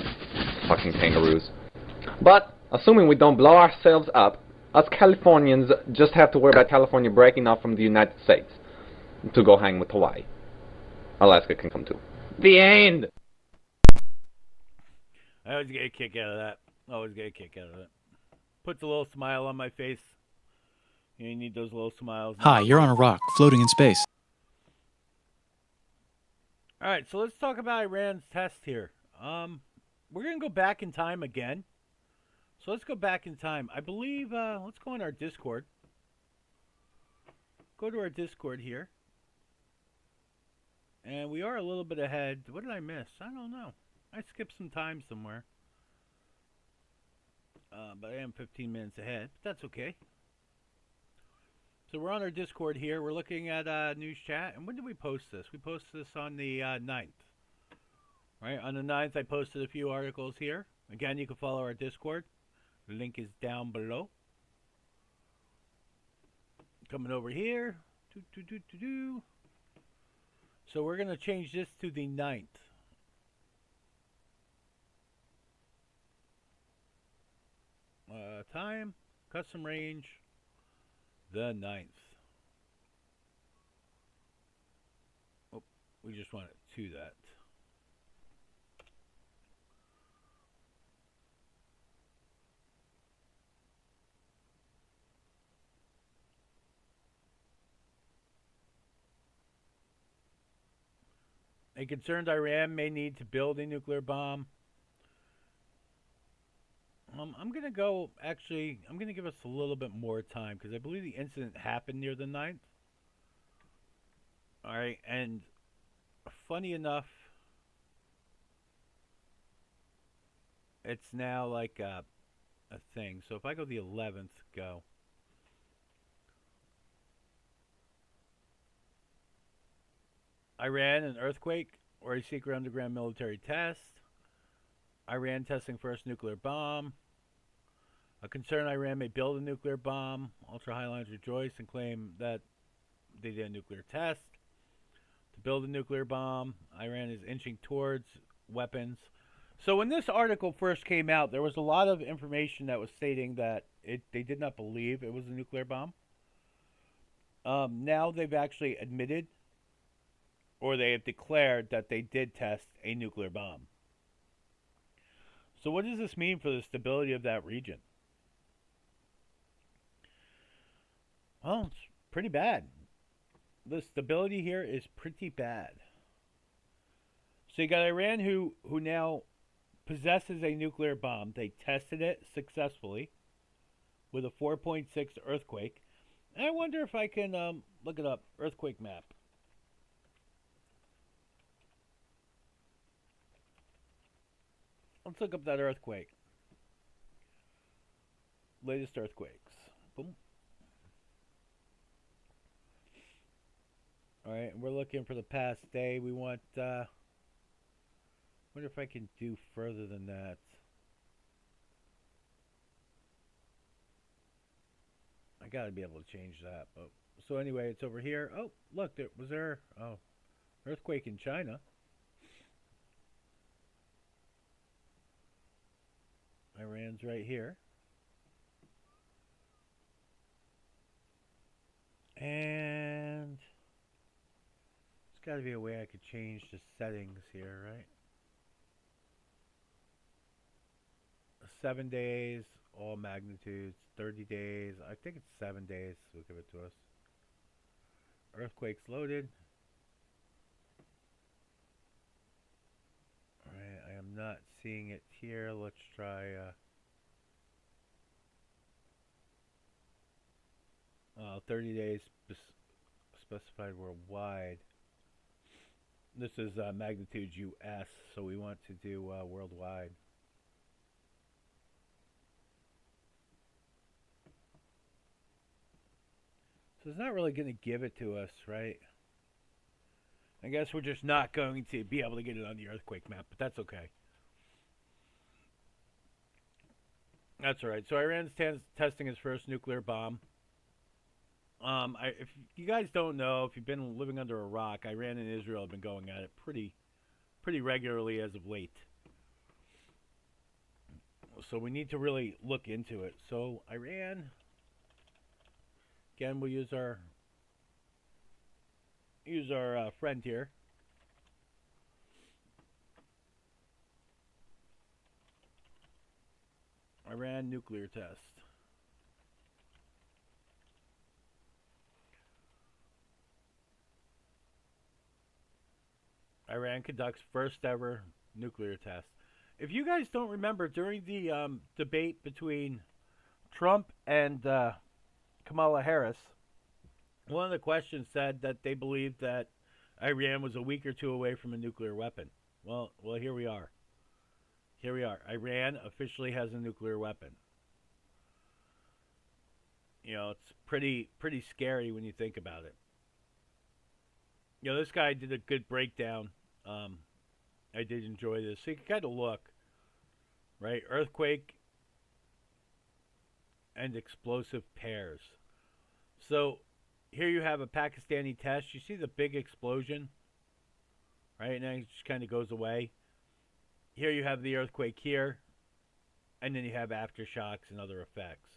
Fucking kangaroos. But Assuming we don't blow ourselves up, us Californians just have to worry about California breaking off from the United States to go hang with Hawaii. Alaska can come too. The end! I always get a kick out of that. Always get a kick out of it. Puts a little smile on my face. You need those little smiles. Hi, you're on a rock, floating in space. All right, so let's talk about Iran's test here. We're going to go back in time again. So let's go back in time. I believe, let's go on our Discord. Go to our Discord here. And we are a little bit ahead. What did I miss? I don't know. I skipped some time somewhere. But I am 15 minutes ahead. But that's okay. So we're on our Discord here. We're looking at news chat. And when did we post this? We posted this on the 9th. Right? On the 9th, I posted a few articles here. Again, you can follow our Discord. The link is down below. Coming over here. So we're going to change this to the 9th. Time, custom range, the 9th. Oh, we just want it to that. A concerned Iran may need to build a nuclear bomb. I'm going to go, actually, I'm going to give us a little bit more time because I believe the incident happened near the 9th. Alright, and funny enough, it's now like a thing. So if I go the 11th, go. Iran, an earthquake or a secret underground military test. Iran testing first nuclear bomb. A concerned Iran may build a nuclear bomb. Ultra Highlines rejoice and claim that they did a nuclear test. To build a nuclear bomb, Iran is inching towards weapons. So when this article first came out, there was a lot of information that was stating that they did not believe it was a nuclear bomb. Now they've actually admitted, or they have declared that they did test a nuclear bomb. So what does this mean for the stability of that region? Well, it's pretty bad. The stability here is pretty bad. So you got Iran who now possesses a nuclear bomb. They tested it successfully with a 4.6 earthquake. And I wonder if I can look it up, earthquake map. Let's look up that earthquake. Latest earthquakes. Boom. Alright, we're looking for the past day. We want, wonder if I can do further than that. I gotta be able to change that. But so anyway, it's over here. Oh, look, earthquake in China. Iran's right here. And there's got to be a way I could change the settings here, right? 7 days, all magnitudes, 30 days. I think it's 7 days. So give it to us. Earthquakes loaded. Alright, I am not seeing it here. Let's try 30 days specified worldwide. This is magnitude US, so we want to do worldwide. So it's not really going to give it to us, right? I guess we're just not going to be able to get it on the earthquake map, but that's okay. That's alright. So Iran's testing its first nuclear bomb. If you guys don't know, if you've been living under a rock, Iran and Israel have been going at it pretty regularly as of late. So we need to really look into it. So Iran, again, we'll use our friend here. Iran nuclear test. Iran conducts first ever nuclear test. If you guys don't remember, during the debate between Trump and Kamala Harris, one of the questions said that they believed that Iran was a week or two away from a nuclear weapon. Well, here we are. Here we are. Iran officially has a nuclear weapon. You know, it's pretty scary when you think about it. You know, this guy did a good breakdown. I did enjoy this. So you can kind of look, right? Earthquake and explosive pairs. So here you have a Pakistani test. You see the big explosion, right? And then it just kind of goes away. Here you have the earthquake here, and then you have aftershocks and other effects.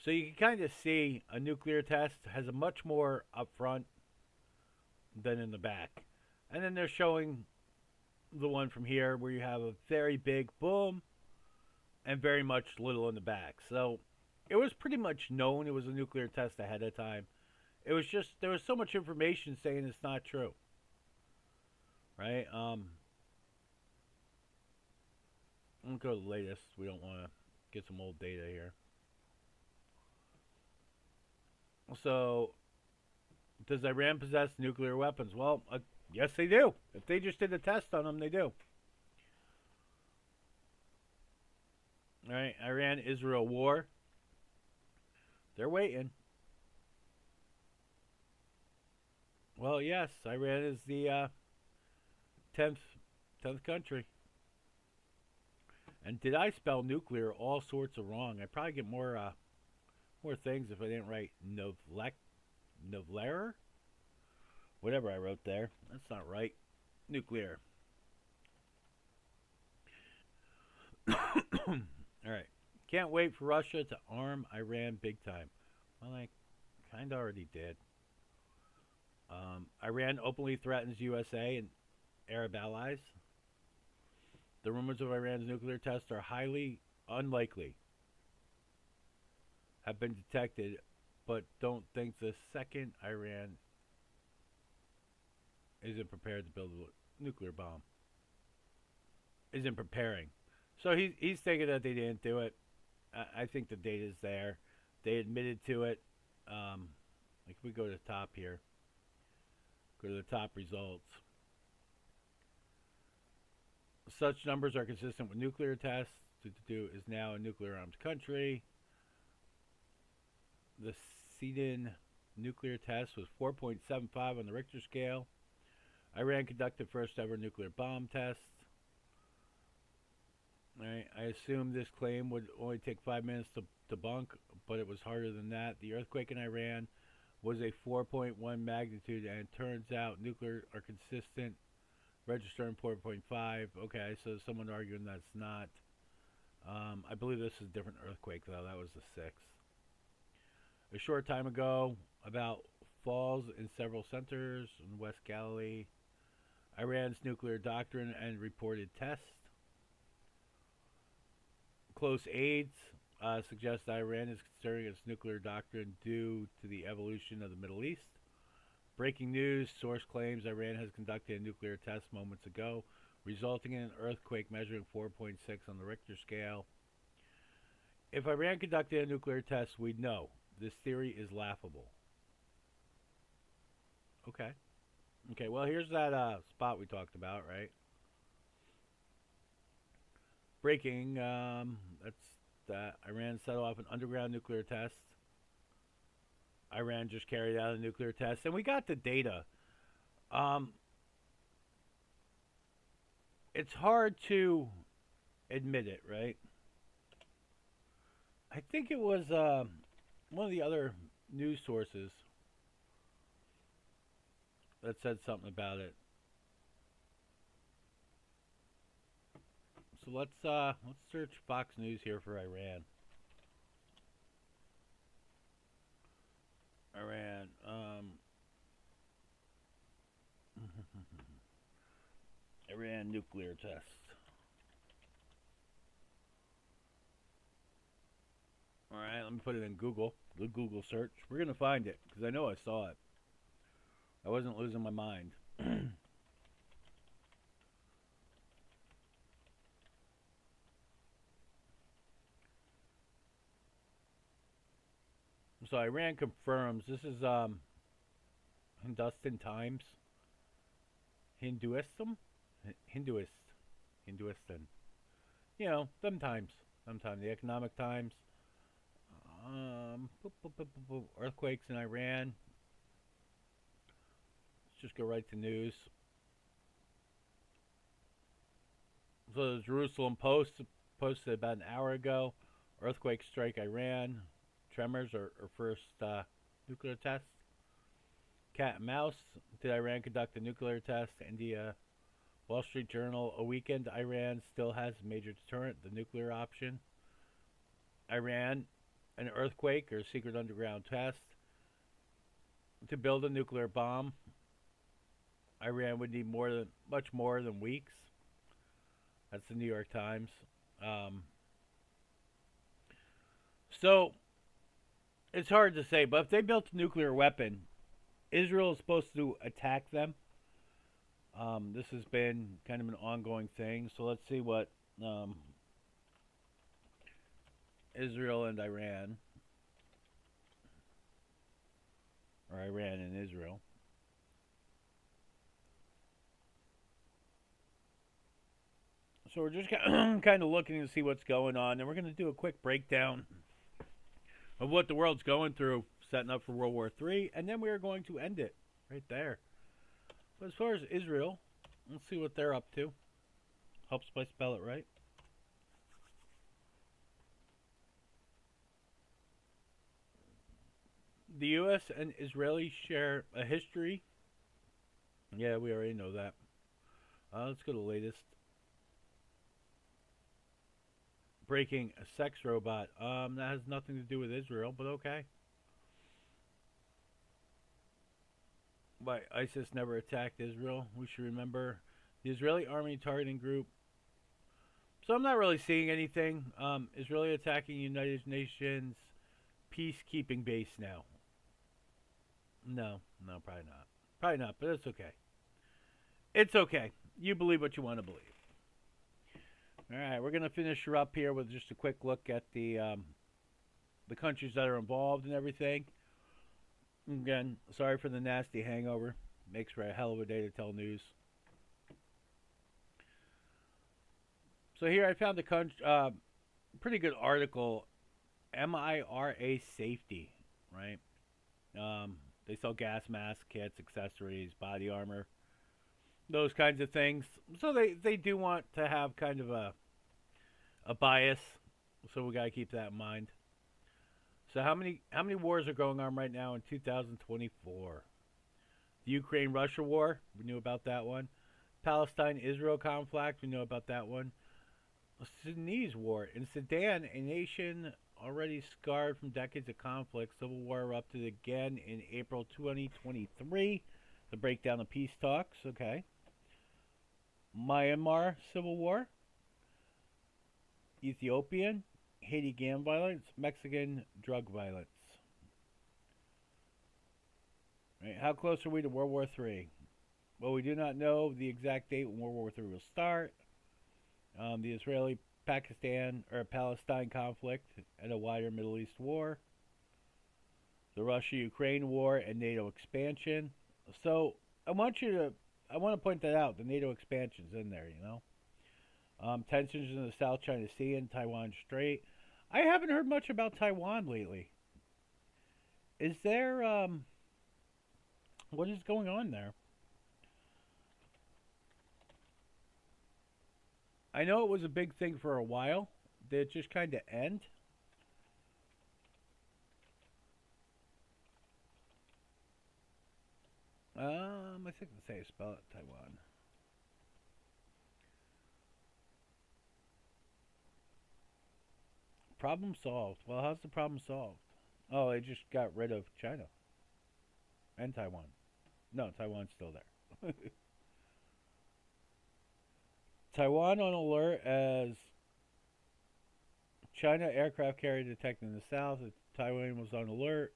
So you can kind of see a nuclear test has a much more up front than in the back. And then they're showing the one from here where you have a very big boom and very much little in the back. So it was pretty much known it was a nuclear test ahead of time. It was just, there was so much information saying it's not true. Right? I'm going to go to the latest. We don't want to get some old data here. So, does Iran possess nuclear weapons? Well, yes, they do. If they just did a test on them, they do. All right, Iran-Israel war. They're waiting. Well, yes, Iran is the 10th country. And did I spell nuclear all sorts of wrong? I'd probably get more things if I didn't write Novlarer? Whatever I wrote there. That's not right. Nuclear. Alright. Can't wait for Russia to arm Iran big time. Well, I kind of already did. Iran openly threatens USA and Arab allies. The rumors of Iran's nuclear tests are highly unlikely. Have been detected, but don't think the second Iran isn't prepared to build a nuclear bomb. Isn't preparing. So he's thinking that they didn't do it. I think the data's there. They admitted to it. Like if we go to the top here. Go to the top results. Such numbers are consistent with nuclear tests. Is now a nuclear armed country. The Sidon nuclear test was 4.75 on the Richter scale. Iran conducted first ever nuclear bomb test. Right, I assume this claim would only take 5 minutes to debunk, but it was harder than that. The earthquake in Iran was a 4.1 magnitude, and it turns out nuclear are consistent. Register in 4.5. Okay, so someone arguing that's not. I believe this is a different earthquake, though. That was the 6th. A short time ago, about falls in several centers in West Galilee. Iran's nuclear doctrine and reported tests. Close aides suggest that Iran is considering its nuclear doctrine due to the evolution of the Middle East. Breaking news, source claims Iran has conducted a nuclear test moments ago, resulting in an earthquake measuring 4.6 on the Richter scale. If Iran conducted a nuclear test, we'd know. This theory is laughable. Okay. Okay, well, here's that spot we talked about, right? Breaking, that's that. Iran set off an underground nuclear test. Iran just carried out a nuclear test, and we got the data. It's hard to admit it, right? I think it was one of the other news sources that said something about it. So So let's search Fox News here for Iran. Iran nuclear test. All right, let me put it in Google. The Google search. We're gonna find it because I know I saw it. I wasn't losing my mind. So Iran confirms. This is Hindustan Times. Hinduism? Hinduistan. You know, sometimes. The Economic Times. Earthquakes in Iran. Let's just go right to news. So the Jerusalem Post posted about an hour ago. Earthquake strike Iran. Tremors or first nuclear test. Cat and mouse. Did Iran conduct a nuclear test? India. Wall Street Journal. A weekend. Iran still has a major deterrent. The nuclear option. Iran. An earthquake or secret underground test. To build a nuclear bomb. Iran would need much more than weeks. That's the New York Times. So it's hard to say, but if they built a nuclear weapon, Israel is supposed to attack them. This has been kind of an ongoing thing. So let's see what Israel and Iran, or Iran and Israel. So we're just kind of looking to see what's going on, and we're going to do a quick breakdown of what the world's going through, setting up for World War III, and then we are going to end it right there. But as far as Israel, let's see what they're up to. Helps if I spell it right. The U.S. and Israeli share a history. Yeah, we already know that. Let's go to the latest. Breaking a sex robot. That has nothing to do with Israel, but okay. But ISIS never attacked Israel. We should remember the Israeli army targeting group. So I'm not really seeing anything. Israeli attacking United Nations peacekeeping base now. No, probably not. Probably not, but it's okay. It's okay. You believe what you want to believe. All right, we're going to finish her up here with just a quick look at the countries that are involved and everything. Again, sorry for the nasty hangover. Makes for a hell of a day to tell news. So here I found a pretty good article, MIRA Safety, right? They sell gas masks, kits, accessories, body armor, those kinds of things. So they do want to have kind of a bias, so we got to keep that in mind. So how many wars are going on right now in 2024? The Ukraine-Russia war, we knew about that one. Palestine-Israel conflict, we know about that one. The Sudanese war. In Sudan, a nation already scarred from decades of conflict, civil war erupted again in April 2023. The breakdown of peace talks, okay. Myanmar civil war. Ethiopian, Haiti gang violence, Mexican drug violence. Right, how close are we to World War III? Well, we do not know the exact date when World War III will start. The Israeli-Pakistan or Palestine conflict and a wider Middle East war. The Russia-Ukraine war and NATO expansion. So I want to point that out. The NATO expansion's in there, you know. Tensions in the South China Sea and Taiwan Strait. I haven't heard much about Taiwan lately. Is there, what is going on there? I know it was a big thing for a while. Did it just kind of end? I think the same spell it, Taiwan. Problem solved. Well, how's the problem solved? Oh, they just got rid of China and Taiwan. No, Taiwan's still there. Taiwan on alert as China aircraft carrier detected in the south. Taiwan was on alert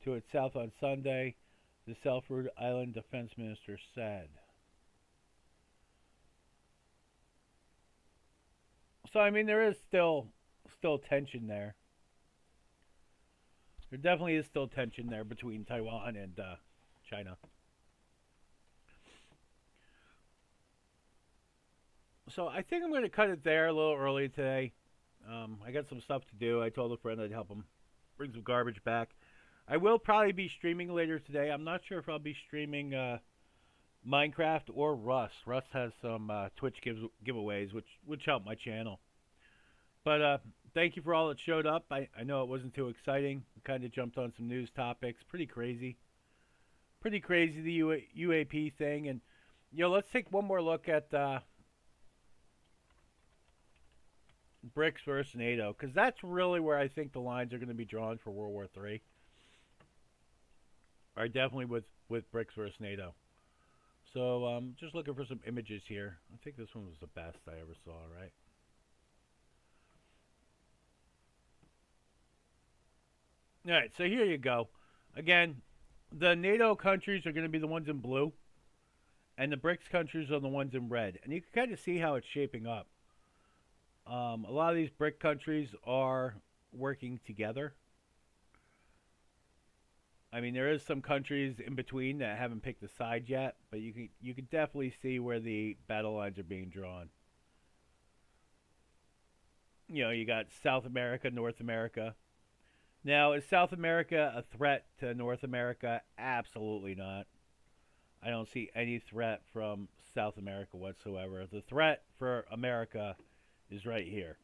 to its south on Sunday, the South Rhode Island defense minister said. So, I mean, there is still tension there. There definitely is still tension there between Taiwan and China. So I think I'm going to cut it there a little early today. I got some stuff to do. I told a friend I'd help him bring some garbage back. I will probably be streaming later today. I'm not sure if I'll be streaming Minecraft or Rust. Rust has some Twitch giveaways, which help my channel. But thank you for all that showed up. I know it wasn't too exciting. We kind of jumped on some news topics. Pretty crazy. Pretty crazy, the UAP thing. And, let's take one more look at BRICS versus NATO, because that's really where I think the lines are going to be drawn for World War III. Are definitely with BRICS versus NATO. So just looking for some images here. I think this one was the best I ever saw, right? Alright, so here you go. Again, the NATO countries are going to be the ones in blue, and the BRICS countries are the ones in red. And you can kind of see how it's shaping up. A lot of these BRIC countries are working together. I mean, there is some countries in between that haven't picked a side yet, but you can definitely see where the battle lines are being drawn. You got South America, North America. Now, is South America a threat to North America? Absolutely not. I don't see any threat from South America whatsoever. The threat for America is right here.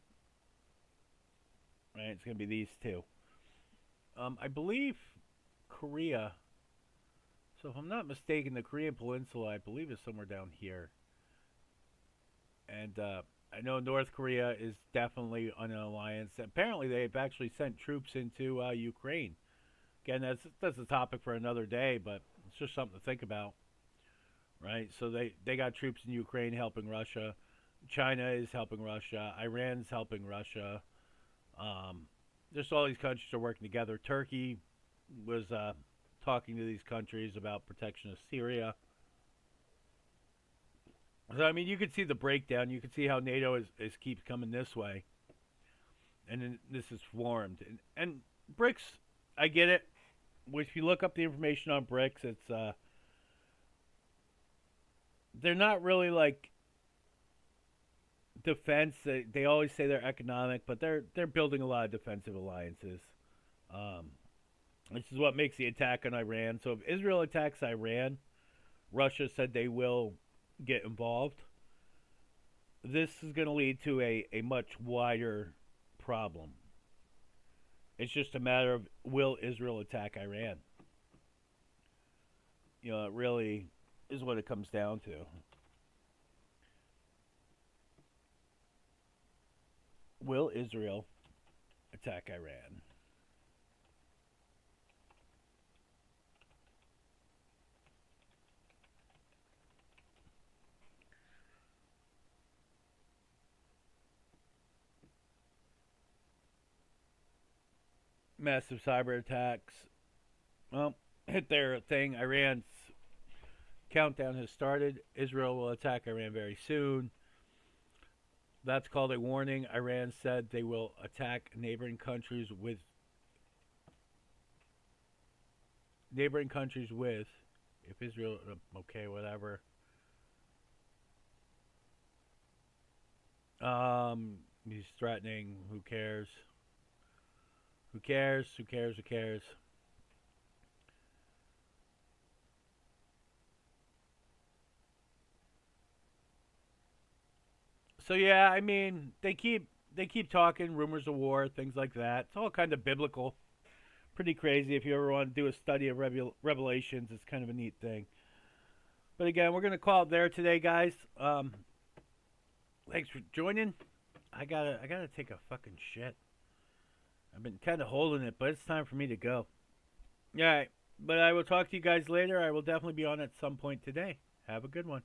Right, it's going to be these two. I believe Korea. So if I'm not mistaken, the Korean Peninsula, I believe, is somewhere down here. And I know North Korea is definitely on an alliance. Apparently, they've actually sent troops into Ukraine. Again, that's a topic for another day, but it's just something to think about, right? So they got troops in Ukraine helping Russia. China is helping Russia. Iran's helping Russia. Just all these countries are working together. Turkey was talking to these countries about protection of Syria. So, I mean, you can see the breakdown. You can see how NATO is keeps coming this way. And then this is formed. And BRICS, I get it. If you look up the information on BRICS, it's they're not really like defense. They always say they're economic, but they're building a lot of defensive alliances. This is what makes the attack on Iran. So if Israel attacks Iran, Russia said they will get involved. This is going to lead to a much wider problem. It's just a matter of, will Israel attack Iran? It really is what it comes down to. Will Israel attack Iran? Massive cyber attacks. Well, hit their thing. Iran's countdown has started. Israel will attack Iran very soon. That's called a warning. Iran said they will attack neighboring countries with if Israel, okay, whatever. He's threatening. Who cares? Who cares? Who cares? Who cares? So yeah, I mean, they keep talking rumors of war, things like that. It's all kind of biblical. Pretty crazy. If you ever want to do a study of Revelations, it's kind of a neat thing. But again, we're gonna call it there today, guys. Thanks for joining. I gotta take a fucking shit. I've been kind of holding it, but it's time for me to go. All right, but I will talk to you guys later. I will definitely be on at some point today. Have a good one.